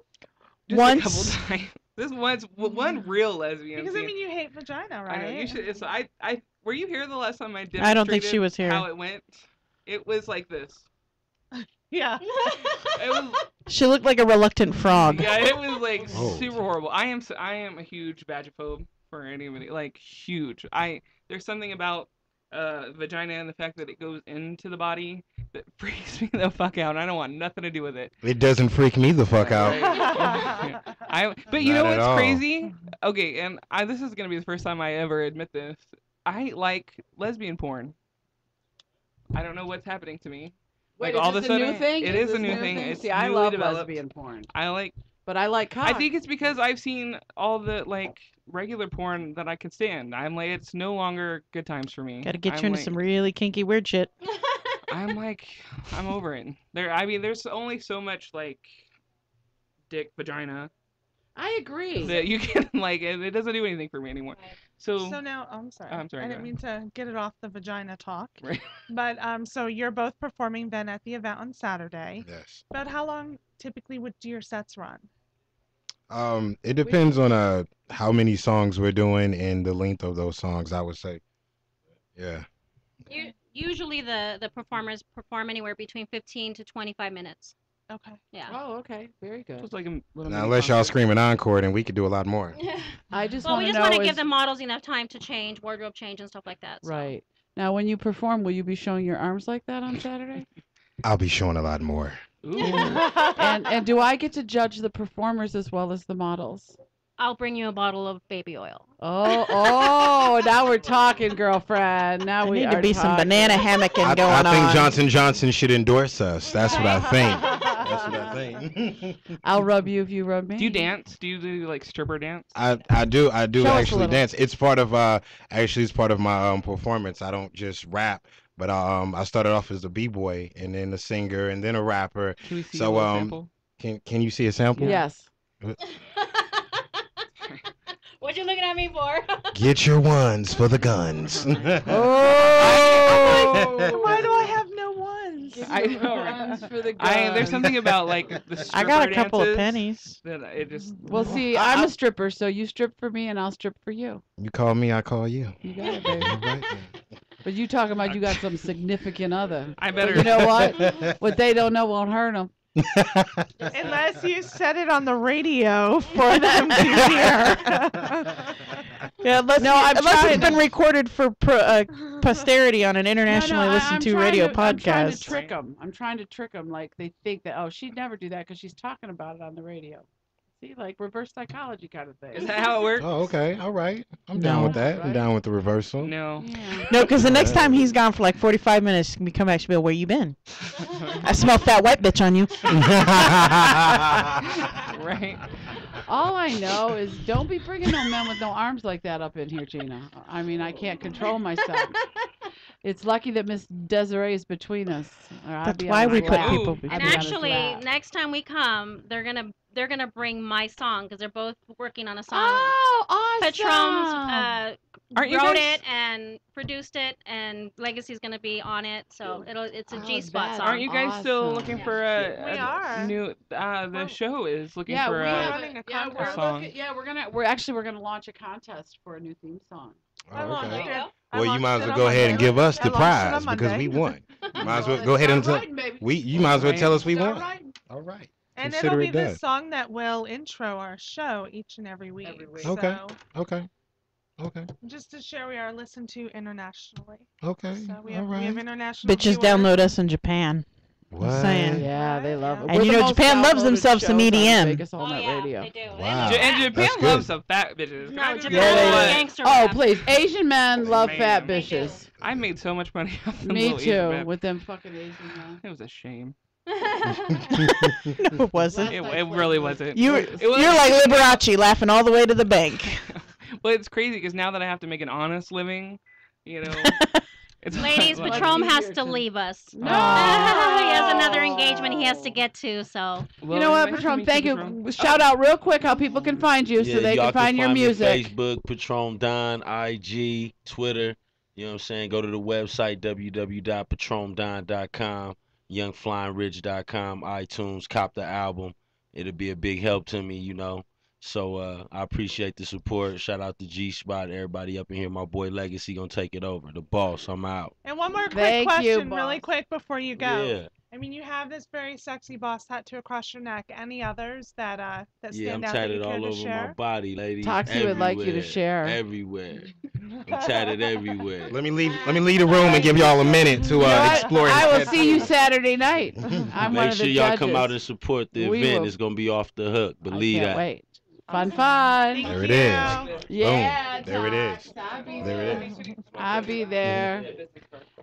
Just Once- a couple times. This one's one real lesbian. Because I scene. mean, you hate vagina, right? I know you should. It's I. Were you here the last time I demonstrated I don't think she was here. how it went? It was like this. Yeah. It was. She looked like a reluctant frog. Yeah, it was like Oh. super horrible. I am a huge vagiphobe for anybody. Like huge. There's something about vagina and the fact that it goes into the body that freaks me the fuck out. I don't want nothing to do with it. It doesn't freak me the fuck out. But you know Not at what's all. crazy? Okay, and this is gonna be the first time I ever admit this. I like lesbian porn. I don't know what's happening to me. Wait, Like, all is of this a a new sudden, thing? it is a this new thing. It's See, I newly love developed. lesbian porn, But I like cock. I think it's because I've seen all the like regular porn that I can stand. I'm like, it's no longer good times for me. Gotta get I'm you into like- some really kinky weird shit. I'm like, I'm over it. There's only so much like dick vagina I agree. that you can like. It doesn't do anything for me anymore. So So now, I'm sorry. I'm sorry, I go didn't mean to get it off the vagina talk. Right. But so you're both performing then at the event on Saturday. Yes. About how long typically would your sets run? It depends on how many songs we're doing and the length of those songs, I would say. Yeah. Usually the performers perform anywhere between 15 to 25 minutes. Okay. Yeah. Oh, okay, very good. just like a little. Now, mini unless y'all concert. screaming encore, then we could do a lot more. I just Well, want we to just know want to give is- the models enough time to change, wardrobe change, and stuff like that. So. Right. Now, when you perform, will you be showing your arms like that on Saturday? I'll be showing a lot more. Ooh. And do I get to judge the performers as well as the models? I'll bring you a bottle of baby oil. Oh, now we're talking, girlfriend. Now There we need are to be some talking. banana hammocking I going think on. Johnson Johnson should endorse us. That's what I think. That's what I think. I'll rub you if you rub me. Do you dance? Do you do like stripper dance? I do Show us a actually little. dance. It's part of it's part of my performance. I don't just rap, but I started off as a b-boy and then a singer and then a rapper. Can we see So a little sample? can you see a sample? Yes. What you looking at me for? Get your ones for the guns. Oh. Why do I have no ones? I know, right? Guns for the There's guns. something about like the stripper I got a couple of dances pennies. that it just. Well, see, I'm a stripper, so you strip for me and I'll strip for you. You call me, I call you. You got it, baby. All right But you talking about you got some significant other. I But better. you know what? then. What they don't know won't hurt them. Unless you said it on the radio for them to hear. Yeah, unless, I'm unless trying it's been recorded for posterity on an internationally listened to radio podcast. I'm trying to trick them. I'm trying to trick them. Like they think that, oh, she'd never do that because she's talking about it on the radio. See, like reverse psychology kind of thing. Is that how it works? Oh, okay. All right. I'm down No. with that. I'm Right? down with the reversal. No. Yeah. No, because the next time he's gone for like 45 minutes, we come back to be, where you been? I smell fat white bitch on you. Right. All I know is don't be bringing no men with no arms like that up in here, Gina. I mean, I can't control myself. It's lucky that Miss Desiree is between us. or I'd That's be why on we his put lap. people Ooh. between. And I'd be on his actually, lap. next time we come, they're gonna bring my song because they're both working on a song. Oh, awesome! Patrons Aren't you wrote guys- it and produced it, and Legacy's gonna be on it. So it's a Oh, G-spot that- song. Aren't you guys still Awesome. looking for a We are. new? The We're- show is looking yeah, for we a. have having a yeah, contest. we're Song. looking, yeah, we're gonna launch a contest for a new theme song. I Oh, launched okay. it. I Well, you launched might as it well on go ahead and Monday. give us I the launched it on prize because we Monday. won. You might as well go ahead and tell. You might as well tell us we won. All right. And Consider it'll be it the done. song that will intro our show each and every week. Every week. Okay. So, Okay. Okay. just to share, we are listened to internationally. Okay. So we All have, we have right. international Bitches viewers. download us in Japan. What? saying. Yeah, they love it. And We're you the know, most Japan loves downloaded themselves some shows on EDM. Vegas Oh All Night yeah, Radio. they do. Wow. And Japan That's good. loves some fat bitches. Can I No, just Japan say they loves do. that? gangster Oh, rap. please. Asian men love Man. fat They do. bitches. I made so much money off them Me little Asian too, men. with them fucking Asian men. It was a shame. No, it wasn't. It really wasn't. You're It was- like Liberace, laughing all the way to the bank. Well, it's crazy because now that I have to make an honest living, you know, it's Ladies, like- Patron Like has years to and- leave us. No. he has another engagement he has to get to, so. Well, You know what, nice to Patron? meet Thank Patron. you. Shout out real quick how people can find you so they y'all can find your me on music. Facebook, Patron Don, IG, Twitter. You know what I'm saying? Go to the website, www.patrondon.com, youngflyingridge.com, iTunes, cop the album. It'll be a big help to me, you know. So I appreciate the support. Shout out to G-Spot, everybody up in here. My boy Legacy gonna take it over. The boss, I'm out. And one more quick Thank you, question, really boss. quick before you go. Yeah. I mean, you have this very sexy boss tattoo across your neck. Any others that Yeah, stand I'm out that you tatted care all to over my share? body, ladies. Toxie would like you to Everywhere. share. Everywhere. I'm tatted everywhere. Let me leave the room and give y'all a minute to You know what? explore. I will his see you Saturday night. I'm one Make of sure the y'all judges. come out and support the We event. will. It's gonna be off the hook. I Believe can't that. wait. Fun. Thank There it you. is. Yeah, There it is. Tox, I'll be There there. it is. I'll be there.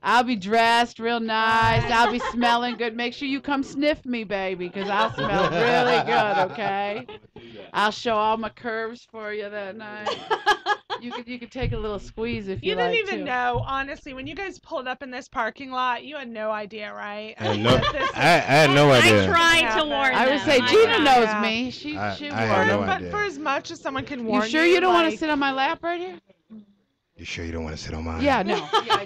I'll be dressed real nice. I'll be smelling good. Make sure you come sniff me, baby, because I'll smell really good, okay? I'll show all my curves for you that night. You could take a little squeeze if you You like didn't even to. know, honestly, when you guys pulled up in this parking lot, you had no idea, right? I had no, That this is- I had no idea. I tried to happened. warn I them. would say I Gina tried. knows Yeah. me. She I warned had no them. But idea. for as much as someone can warn You sure you don't want to like, sit on my lap right here? You sure you don't want to sit on mine? Yeah, no.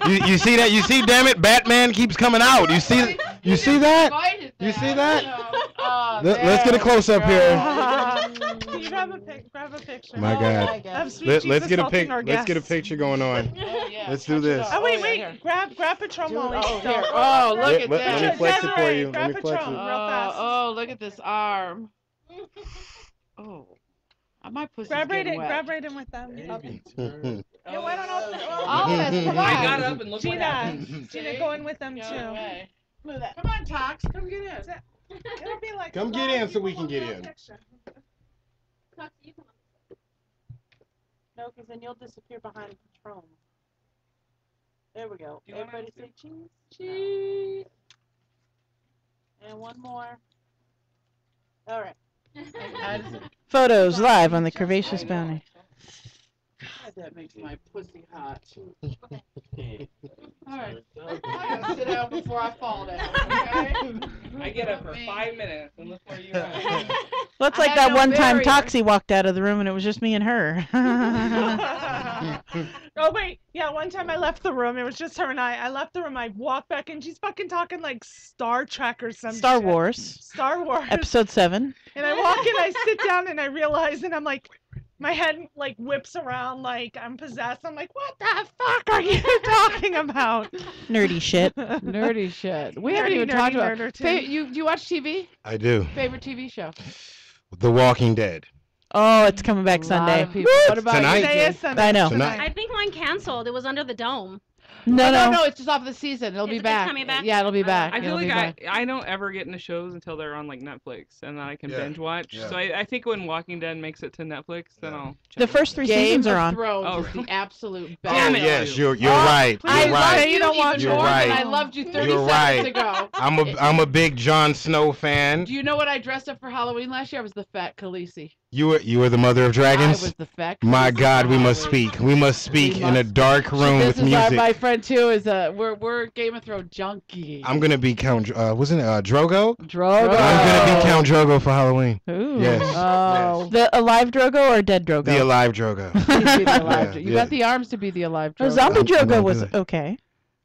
You see that? You see? Damn it! Batman keeps coming out. You see? You see that? You see that? Let's get a close up here. Can you grab a picture? My God. Of Sweet Let's Jesus get a assaulting our Let's get a guests. picture going on. Let's do this. Oh wait, yeah, wait. here. Grab Patron while he's Oh, still. here. Oh, look at Let me that. flex it for you. Grab Let me flex Patron it. real fast. Oh, look at this arm. Oh, my pussy's Grab right getting in. wet. Grab right in with them. Oh, why don't All this, come I on. got up and looked what Gina, happened. Gina, go in with them Go too. away. Move that. Come on, Tox. Come get in. It'll be like. Come get in so we can get in. No, because then you'll disappear behind the Patron. There we go. Everybody say cheese. Cheese. And one more. All right. Photos live on the Curvaceous Bounty. God, that makes my pussy hot. All right. I gotta sit down before I fall down. Okay? I get up for 5 minutes and look where you are. Looks like that one time Toxie walked out of the room and it was just me and her. Oh wait, yeah. One time I left the room. It was just her and I. I left the room. I walked back and she's fucking talking like Star Trek or some Star shit. Wars. Star Wars. Episode 7. And I walk in, I sit down, and I realize, and I'm like, my head like whips around like I'm possessed. I'm like, what the fuck are you talking about? Nerdy shit. Nerdy shit. We haven't even talked about. You watch TV? I do. Favorite TV show? The Walking Dead. Oh, it's coming back A lot Sunday. of people. What about Tonight. you, Today Jay? is Sunday. I know. Tonight. I think mine canceled. It was Under the Dome. No. It's just off the season. It'll be It's back. coming back? Yeah, it'll be back. I feel It'll be like back. I don't ever get into shows until they're on like Netflix, and then I can Yeah. binge watch. Yeah. So I think when Walking Dead makes it to Netflix, then Yeah. I'll. Check The it first out. 3 Game seasons of are on. Thrones Oh, is the absolute Oh, best. Damn it. yes, you're right. I You're love right. You don't even watch You're more right. than I loved you 30 You're seconds right. ago. I'm a big Jon Snow fan. Do you know what I dressed up for Halloween last year? I was the fat Khaleesi. You were the mother of I dragons. was the fat. My Khaleesi God, for we must Halloween. speak. We must speak We in a must. dark room This with is music. my friend too. Is we're Game of Thrones junkies. I'm gonna be Count. Wasn't it Drogo? Drogo. I'm gonna be Count Drogo for Halloween. Ooh. Yes. Oh. The alive Drogo or dead Drogo? The alive Drogo. He'd be the alive. Yeah, You yeah. got the arms to be the alive. Oh, Drogo. zombie I'm Drogo gonna was do it. okay.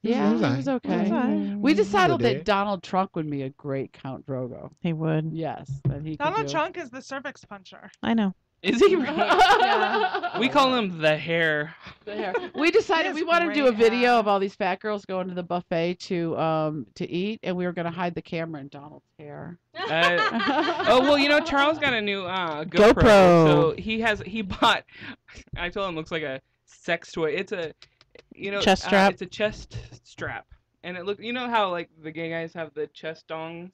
Yeah, It was he was okay. It was alright. We decided Another day. that Donald Trump would be a great Count Drogo. He would. Yes, that he could Donald do. Trump is the cervix puncher. I know. Is he? Really? Yeah. We call him the hair. The hair. We decided He we has wanted to do a great video hair. of all these fat girls going to the buffet to eat, and we were gonna hide the camera in Donald's hair. Oh well, you know Charles got a new GoPro. So he bought. I told him it looks like a sex toy. It's a, Chest strap? It's a chest strap, and it look. You know how like the gay guys have the chest dongs.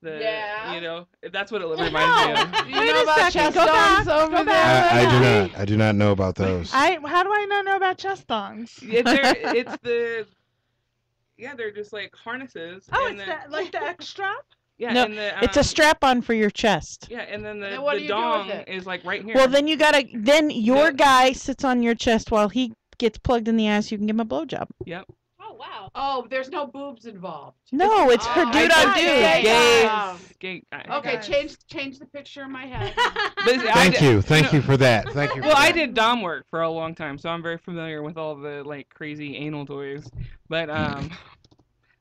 Yeah. That's what it reminds me of. You Wait know a about second, chest go back, dogs over go there? back. I do Lenny? not. I do not know about those. How do I not know about chest thongs? They're just like harnesses. Oh, and it's then, that, like the X strap? yeah, No, and the, It's a strap-on for your chest. Yeah, and then then what do the you do with dong it? is like right here. Well, then your Yeah. guy sits on your chest while he gets plugged in the ass. You can give him a blowjob. Yep. Oh, wow. Oh, there's no boobs involved. No, it's for Oh, dude I on thought dude. gay Gay. guys. Gay guy. Okay, Guys. change the picture in my head. But Thank you for that. Thank you. For Well, I that. did dom work for a long time, so I'm very familiar with all the like crazy anal toys. But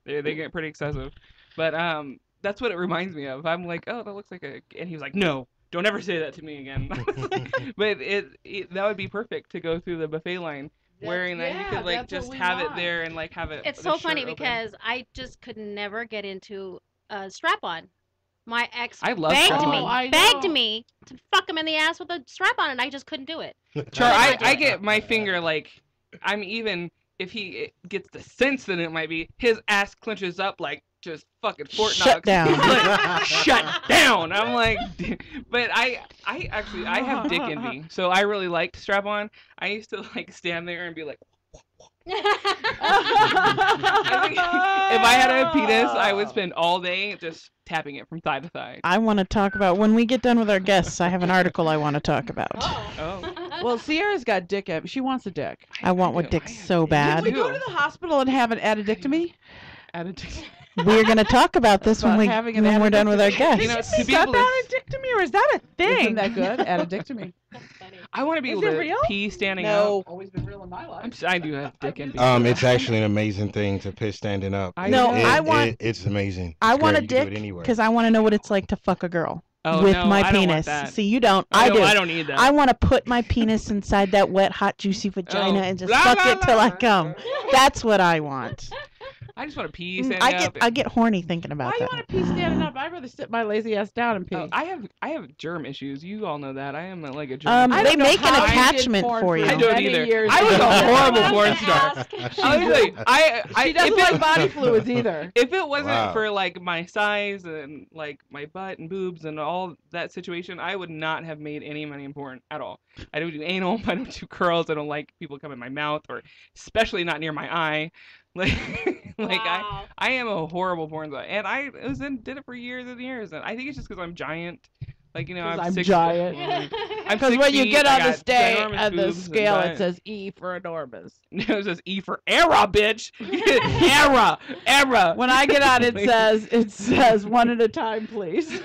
they get pretty excessive. But that's what it reminds me of. I'm like, oh, that looks like a, and he was like, no, don't ever say that to me again. But that would be perfect to go through the buffet line. Wearing that, you could like that's just what we have it want. there and like have it. It's the so shirt funny open. because I just could never get into a strap-on. My ex I love begged strap-on. me, Oh, I begged know. me to fuck him in the ass with a strap-on, and I just couldn't do it. Char, I I get my finger like, I'm even if he gets the sense that it might be, his ass clenches up like just fucking Fort Shut Knox. down. Like, shut down. I'm like, but I have dick envy, so I really liked strap on. I used to like stand there and be like. I think if I had a penis, I would spend all day just tapping it from thigh to thigh. I want to talk about when we get done with our guests. I have an article I want to talk about. Oh. Well, Sierra's got dick. She wants a dick. I want what dick so bad. Can we go to the hospital and have an addictomy? We're going to talk about this when About having an we're done with our guests. You know, to Is be that able to, addictomy or is that a thing? Isn't that good? Addictomy. I want to be Is able it to real? pee standing No. up. Always been real in my life. I do have dick envy. It's actually an amazing thing to piss standing up. No, I want- It's amazing. I It's want a great. You can do dick it anywhere. because I want to know what it's like to fuck a girl Oh, with no, my I don't want penis. that. See, you don't. I do. I don't need that. I want to put my penis inside that wet, hot, juicy vagina Oh. and just La, fuck la, it till la. I come. That's what I want. I just want to pee standing up. I get horny thinking about Why that. you want to pee standing up? I'd rather sit my lazy ass down and pee. Oh, I have germ issues. You all know that. I am like a germ. I They don't know make an how I did attachment porn for you. I don't many either. years I was ago. a horrible porn Ask. star. I was like, She doesn't like body fluids either. If it wasn't Wow. for like my size and like my butt and boobs and all that situation, I would not have made any money in porn at all. I don't do anal. I don't do curls. I don't like people come in my mouth, or especially not near my eye. Like, Wow. I am a horrible porn star, and I did it for years and years. And I think it's just because I'm giant. Like, you know, 'Cause I'm I'm 6 giant. I'm Because 6 when you feet, get I on the got stage ginormous at the boobs and scale, butt. it says E for enormous. It says E for era, bitch. Era. When I get on, it says one at a time, please.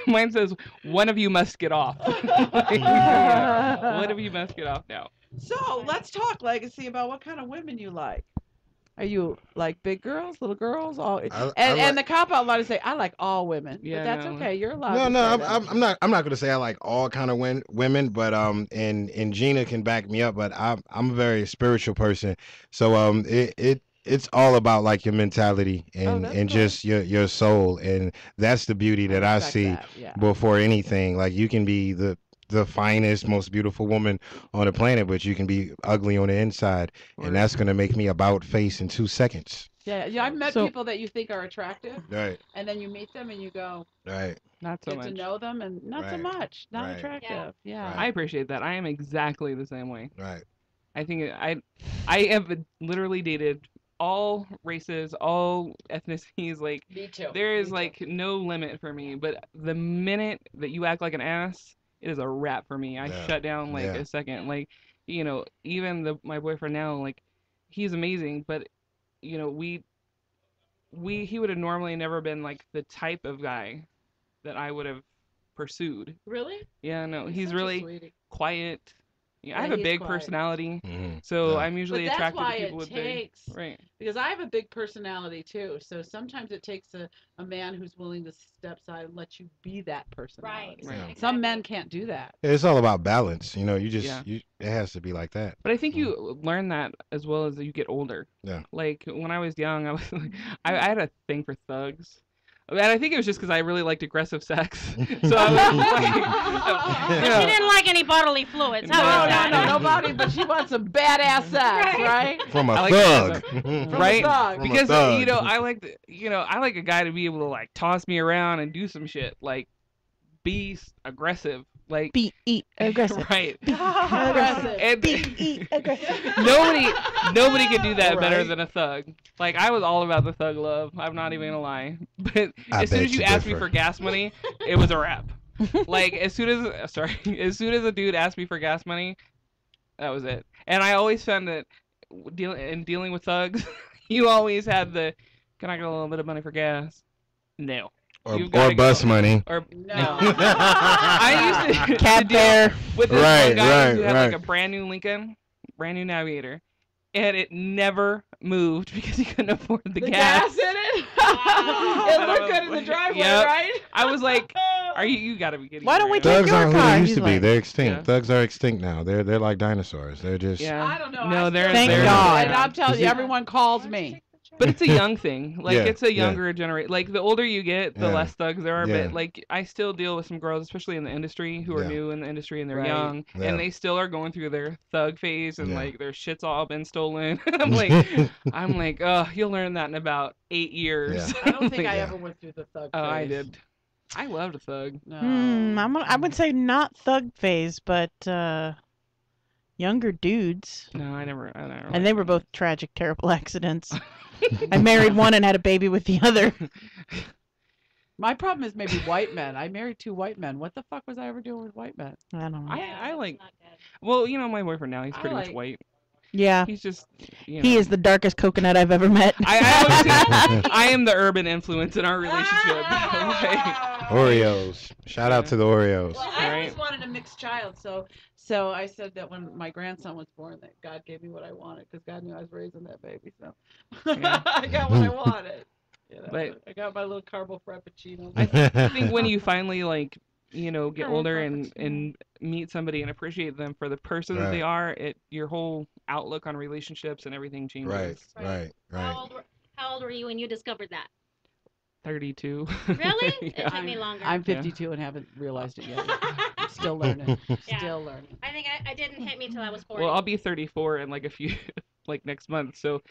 Mine says one of you must get off. One of you must get off now. So let's talk, Legacy, about what kind of women you like. Are you like big girls, little girls, all? And the cop out allowed to say I like all women, Yeah, but that's no. okay. You're allowed. No, to no, say I'm not. I'm not gonna say I like all kind of women, but and Gina can back me up. But I'm a very spiritual person, so it's all about like your mentality and that's and cool. just your soul, and that's the beauty that I respect see that, yeah. before anything. Like you can be the finest, most beautiful woman on the planet, but you can be ugly on the inside, and that's gonna make me about face in 2 seconds. Yeah. I've met So- people that you think are attractive, Right, and then you meet them and you go right. Not so get to much. know them, and not so Right. much, not Right. attractive. Yeah. Right. I appreciate that. I am exactly the same way. Right. I think I have literally dated all races, all ethnicities. Like, Me too. there is like no limit for me. But the minute that you act like an ass, it is a wrap for me. I Yeah. shut down like Yeah. a second. Like, you know, even my boyfriend now, like, he's amazing, but you know, he would have normally never been like the type of guy that I would have pursued. Really? Yeah, no, he's such a really sweetie. quiet. Yeah, I Yeah, have a he's big quiet. personality, Mhm. so Yeah. I'm usually But that's attracted why to people it with takes big. Right. because I have a big personality too. So sometimes it takes a man who's willing to step aside and let you be that personality. Right. Yeah. Some men can't do that. It's all about balance. You know, Yeah. it has to be like that. But I think you learn that as well as you get older. Yeah. Like when I was young, I was like, I had a thing for thugs. And I think it was just because I really liked aggressive sex. So I was like, you She know, didn't like any bodily fluids. How No, was No, that? nobody. But she wants some badass sex, right? From a I like thug. From a right? thug. From a Because thug. you know, I like a guy to be able to like toss me around and do some shit, like be aggressive, like Be aggressive. right. Aggressive. And aggressive. nobody can do that better Right. than a thug. Like, I was all about the thug love. I'm not even gonna lie. But I as soon beg as you to asked me differ. for gas money, it was a wrap. Like, as soon as a dude asked me for gas money, that was it. And I always found that dealing with thugs, you always had the, can I get a little bit of money for gas? No. You've gotta Or bus go. money. Or No. I used to Cat deal bear. with this Right, one guy right, who had like right. a brand new Lincoln, brand new Navigator, and it never moved because he couldn't afford the gas. gas in it. Wow. It looked good in the driveway, Yep. right? I was like, you gotta be kidding Why me don't we right take now. Thugs your aren't who car? they used He's to be. like- They're extinct. Yeah. Thugs are extinct now. They're like dinosaurs. They're just Yeah. I don't know. No, I they're still- Thank they're God. And I'm telling you, everyone calls me. But it's a young thing. Like, Yeah, it's a yeah. younger generation. Like, the older you get, the Yeah. less thugs there are. Yeah. But, like, I still deal with some girls, especially in the industry, who are Yeah. new in the industry and they're Right. young. Yeah. And they still are going through their thug phase and, Yeah. like, their shit's all been stolen. I'm like, oh, you'll learn that in about 8 years. Yeah. I don't think I Yeah. ever went through the thug Oh, I phase. did. I loved a thug. No. I would say not thug phase, but younger dudes. No, I never. And they were both tragic, terrible accidents. I married one and had a baby with the other. My problem is maybe white men. I married 2 white men. What the fuck was I ever doing with white men? I don't know. I like. Well, you know, my boyfriend now, he's I pretty much like- white. Yeah. He's just, you know. He is the darkest coconut I've ever met. I always say I am the urban influence in our relationship. Okay. Oreos. Shout out to the Oreos. Well, I always Right. wanted a mixed child, so I said that when my grandson was born, that God gave me what I wanted because God knew I was raising that baby. So Yeah. I got what I wanted. You know, But- I got my little carbo frappuccino. I think when you finally like get older and meet somebody and appreciate them for the person that they are, your whole outlook on relationships and everything changes. Right. How old were you when you discovered that? 32. Really? Yeah. It took me longer. I'm 52 and haven't realized it yet. I'm still learning. Still learning. I think I didn't hit me till I was 40. Well, I'll be 34 in like a few, like next month. So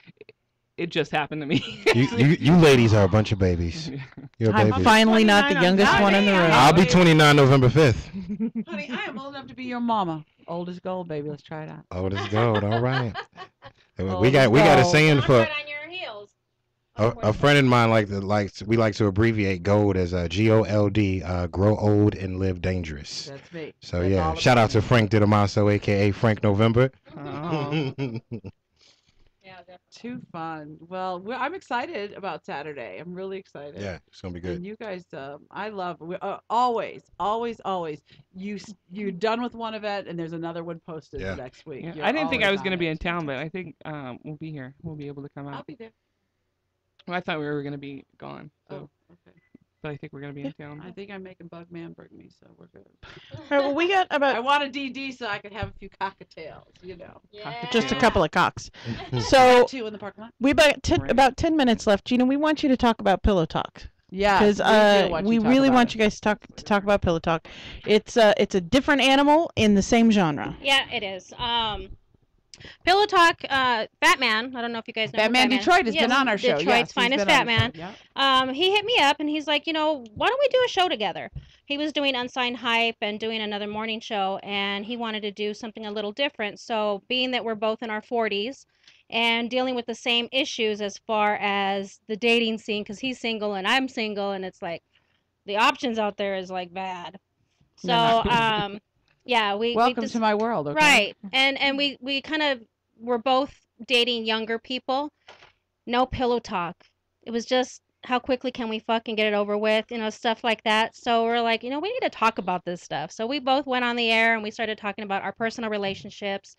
it just happened to me. you ladies are a bunch of babies. You're babies. I'm finally not the youngest one in the room. I'll be 29 November 5th. Honey, I am old enough to be your mama. Old as gold, baby. Let's try it out. Old as gold. All right. Old we got a saying for Right on your heels. a friend of mine we like to abbreviate gold as GOLD, grow old and live dangerous. That's me. So That's shout out to Frank Didamaso, aka Frank November. Oh. Too fun. Well, I'm excited about Saturday. I'm really excited. Yeah, it's gonna be good. And you guys, I love always. You're done with one event and there's another one posted next week. Yeah. I didn't think I was going to be in town, but I think we'll be here. We'll be able to come out. I'll be there. Well, I thought we were going to be gone. So. Oh, okay. But I think we're going to be in town. I think I'm making Bugman bring me, so we're good. All right, well, we got about... I want a DD so I could have a few cocktails, Yeah. Just a couple of cocks. So two in the parking lot. we about 10 minutes left. Gina, we want you to talk about Pillow Talk. Yeah, because we really want you guys to talk about Pillow Talk. It's a different animal in the same genre. Yeah, it is. Pillow Talk, Batman. I don't know if you guys know. Batman Detroit has been on our show. Detroit's finest Batman. He hit me up and he's like, why don't we do a show together? He was doing Unsigned Hype and doing another morning show, and he wanted to do something a little different. So, being that we're both in our 40s and dealing with the same issues as far as the dating scene, because he's single and I'm single, and it's like the options out there is like bad. So, yeah, welcome to my world. Okay? Right, and we kind of were both dating younger people. No pillow talk. It was just how quickly can we fucking get it over with, stuff like that. So we're like, we need to talk about this stuff. So we both went on the air and we started talking about our personal relationships,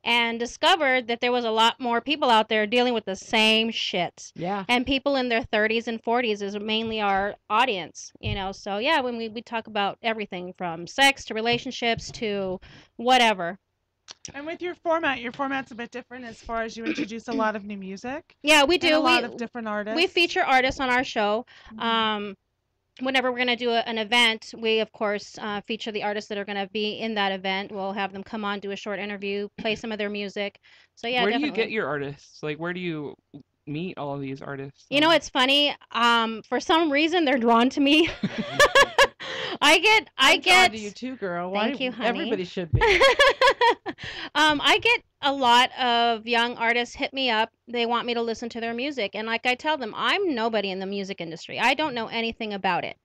and discovered that there was a lot more people out there dealing with the same shit. Yeah. And people in their 30s and 40s is mainly our audience, So yeah, when we talk about everything from sex to relationships to whatever. And with your format's a bit different as far as you introduce a lot of new music. Yeah, we do. And a lot of different artists. We feature artists on our show. Whenever we're going to do an event, we, of course, feature the artists that are going to be in that event. We'll have them come on, do a short interview, play some of their music. So, yeah, Where do you get your artists? Like, where do you meet all of these artists? It's funny. For some reason, they're drawn to me. I get to you too, girl. Thank you, honey. Everybody should be. I get a lot of young artists hit me up. They want me to listen to their music, and like I tell them, I'm nobody in the music industry. I don't know anything about it,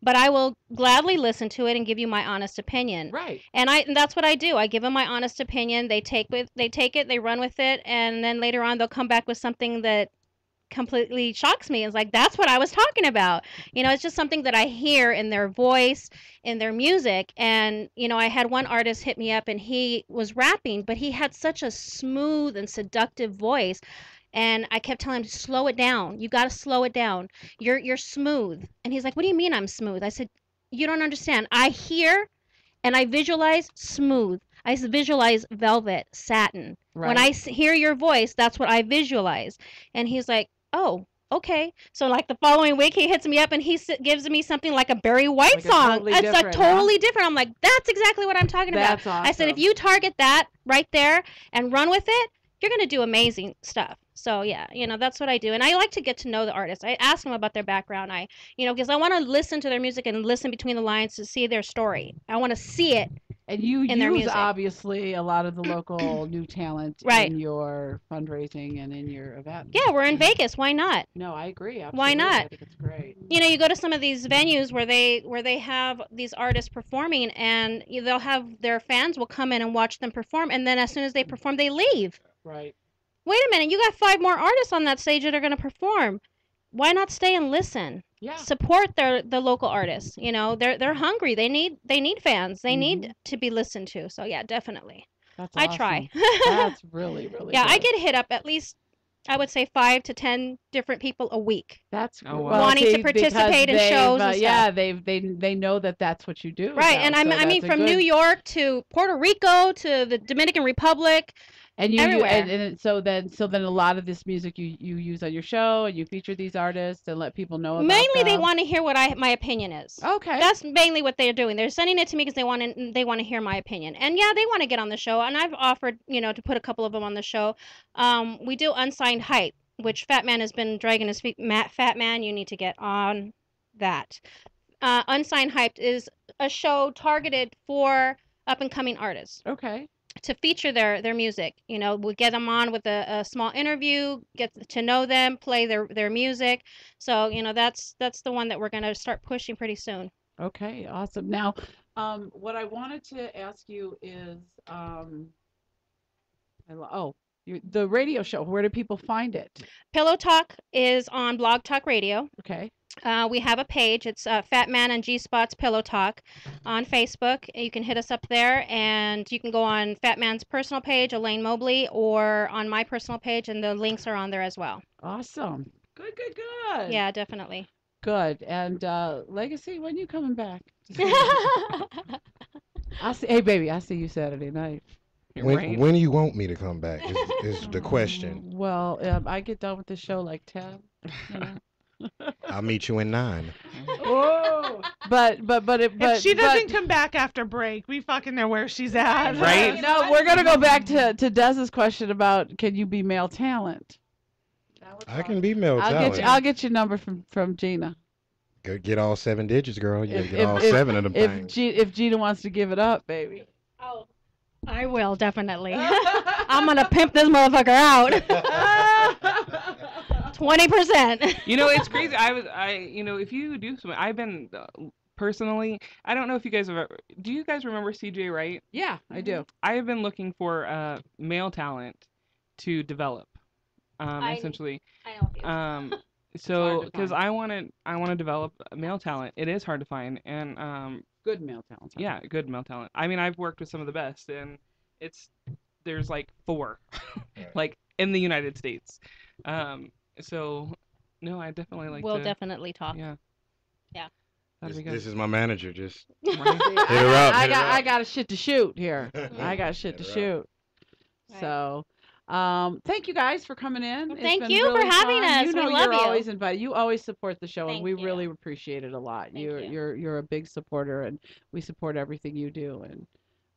but I will gladly listen to it and give you my honest opinion. Right. And that's what I do. I give them my honest opinion. They take it, they run with it, and then later on they'll come back with something that completely shocks me. It's like, that's what I was talking about. It's just something that I hear in their voice, in their music. And I had one artist hit me up and he was rapping, but he had such a smooth and seductive voice, and I kept telling him, slow it down. You got to slow it down. You're smooth. And he's like, what do you mean I'm smooth? I said, you don't understand. I hear and I visualize smooth. I visualize velvet, satin. Right. When I hear your voice, that's what I visualize. And he's like, oh, okay. So like the following week, he hits me up and he gives me something like a Barry White song. It's like totally different. I'm like, that's exactly what I'm talking about. Awesome. I said, if you target that right there and run with it, you're going to do amazing stuff. So yeah, that's what I do. And I like to get to know the artist. I ask them about their background. Because I want to listen to their music and listen between the lines to see their story. I want to see it. And you use obviously a lot of the local new talent in your fundraising and in your event. Yeah, we're in Vegas. Why not? No, I agree. Absolutely. Why not? I think it's great. You go to some of these venues where they have these artists performing, and they'll have their fans will come in and watch them perform, and then as soon as they perform, they leave. Right. Wait a minute, you got 5 more artists on that stage that are going to perform. Why not stay and listen? Yeah. Support the local artists. They're hungry. They need fans. They need to be listened to. So yeah, definitely. That's awesome. I try. That's really, really yeah, good. I get hit up at least I would say 5 to 10 different people a week. That's Oh, wow. Wanting to participate in shows and yeah, stuff. they know that that's what you do. Right, now, and so I mean that's a from good- New York to Puerto Rico to the Dominican Republic. and you everywhere. and so then a lot of this music you use on your show, and you feature these artists and let people know about Mainly they them. want to hear what my opinion is. Okay. That's mainly what they're doing. They're sending it to me because they want to hear my opinion. And yeah, they want to get on the show, and I've offered, to put a couple of them on the show. We do Unsigned Hype, which Fat Man has been dragging his feet. Fat Man, you need to get on that. Unsigned Hype is a show targeted for up and coming artists. Okay. To feature their music. We'll get them on with a small interview, get to know them, play their music. So, that's the one that we're going to start pushing pretty soon. Okay, awesome. Now, what I wanted to ask you is, the radio show, where do people find it? Pillow Talk is on Blog Talk Radio. Okay. We have a page. It's Fat Man and G-Spot's Pillow Talk on Facebook. You can hit us up there, and you can go on Fat Man's personal page, Elaine Mobley, or on my personal page, and the links are on there as well. Awesome. Good. Yeah, definitely. Good. And Legacy, when you coming back? Hey, baby, I see you Saturday night. When you want me to come back is the question. Well, I get done with the show like 10. I'll meet you in 9. Whoa! But if she doesn't come back after break, we fucking know where she's at. Right? No, we're gonna go back to Dez's question about can you be male talent? I can be male talent. I'll get your number from Gina. Go get all 7 digits, girl. You gotta get all 7 of them things. If Gina wants to give it up, baby. Oh, I will definitely. I'm gonna pimp this motherfucker out. 20%. It's crazy. If you do something, I've been personally. I don't know if you guys have. Do you guys remember CJ Wright? Yeah, I do. I have been looking for male talent to develop. Essentially. I know. So because I want to develop male talent. It is hard to find, and good male talent. Yeah, good male talent. I mean, I've worked with some of the best, and there's like 4, like in the United States. So no, I definitely like. We'll definitely talk. Yeah. Yeah. This is my manager. Just hit her up. I got a shit to shoot here. I got shit to shoot. Right. So. Thank you guys for coming in. Well, thank you for having us. You know, we love you're always invited. You always support the show, and we you. really appreciate it a lot. Thank you. You're a big supporter, and we support everything you do. And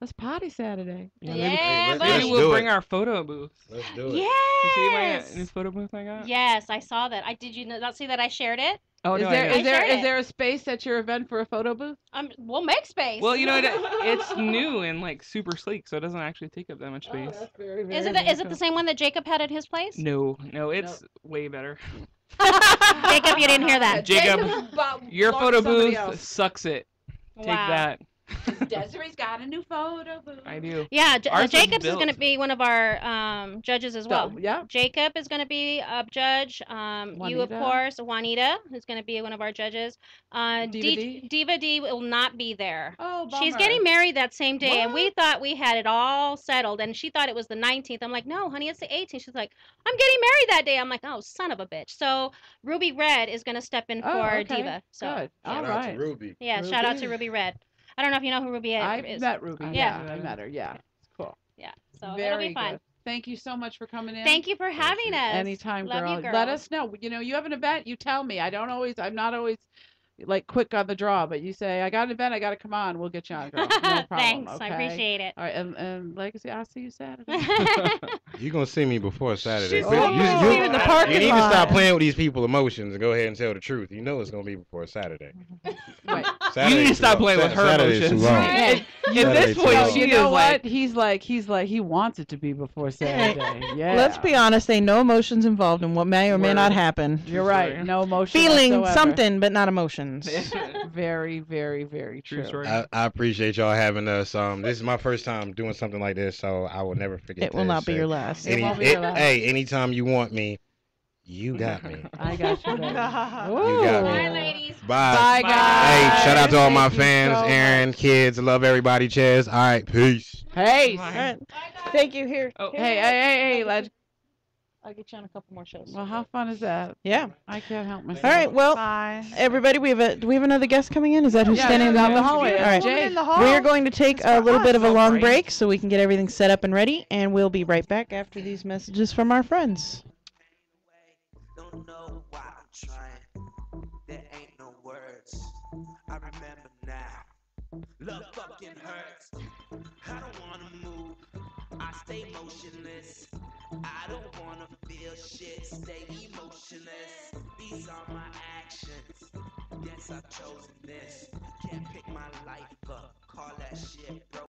let's party Saturday. Yeah, maybe we'll bring our photo booth. Let's do it. Yes. You see my new photo booth I got? Yes, I saw that. Did you not see that I shared it? Oh, is no, there I is didn't. there is there a space at your event for a photo booth? We'll make space. Well, it's new and like super sleek, so it doesn't actually take up that much space. Oh, that's very, very Is it the same one that Jacob had at his place? No, it's way better. Jacob, you didn't hear that. Jacob, your photo booth sucks it. Take Wow. that. Desiree's got a new photo booth. I do. Yeah, Ours was Jacob's is built. going to be one of our judges as well. Yeah. Jacob is going to be a judge. You, of Juanita. course, Juanita, who's going to be one of our judges. Diva D will not be there. Oh, She's bummer. getting married that same day, and we What? thought we had it all settled, and she thought it was the 19th. I'm like, no, honey, it's the 18th. She's like, I'm getting married that day. I'm like, oh, son of a bitch. So Ruby Red is going to step in for okay. Diva. So Good. yeah. All Shout out to right. Ruby. Yeah, shout out to Ruby. Ruby Red. I don't know if you know who Ruby is. I've met Ruby. Yeah. I met her. Yeah. It's cool. Yeah, so Very it'll be fun. good. Thank you so much for coming in. Thank you for having us. Anytime, Love girl. you, girls. Let us know. You have an event, you tell me. I'm not always like quick on the draw, but you say, I got an event, I got to come on. We'll get you on, girl. No problem. Thanks, okay? I appreciate it. All right, and Legacy, I'll see you Saturday. You're going to see me before Saturday. She's But gonna see you in the parking you need to lot. stop playing with these people's emotions and go ahead and tell the truth. You know it's going to be before Saturday. Right. You need to stop playing with her Saturday's too emotions. long. Right. At Saturday this too point, long. she You know is what? like, He's like he wants it to be before Saturday. Yeah. Let's be honest, ain't no emotions involved in what may or may Word. not happen. You're right. No emotion. Feeling whatsoever. something, but not emotions. Very, very, very true. True story. I appreciate y'all having us. This is my first time doing something like this, so I will never forget. It will to not be say, your last. It won't be your last. Hey, anytime you want me, you got me. I got you. Baby. You got me. Bye, ladies. Bye. Bye, guys. Hey, shout out to all my Thank you fans, so Aaron, much. kids. I love everybody. Chaz. All right, peace. Hey. Bye. All right. Thank you. Here. Oh. Hey, let's. I'll get you on a couple more shows. Well, how fun is that? Yeah. I can't help myself. All right. Well, Bye. everybody, do we have another guest coming in? Is that who's Yeah, standing down the hallway? hallway. All right. Woman in the hall. We are going to take It's a for little bit us. of a long Right. break so we can get everything set up and ready, and we'll be right back after these messages from our friends. Don't know why I'm trying. There ain't no words. I remember now. Love fucking hurts. I don't wanna move. I stay motionless. I don't wanna feel shit. Stay emotionless. These are my actions. Yes, I've chosen this. Can't pick my life up. Call that shit, bro.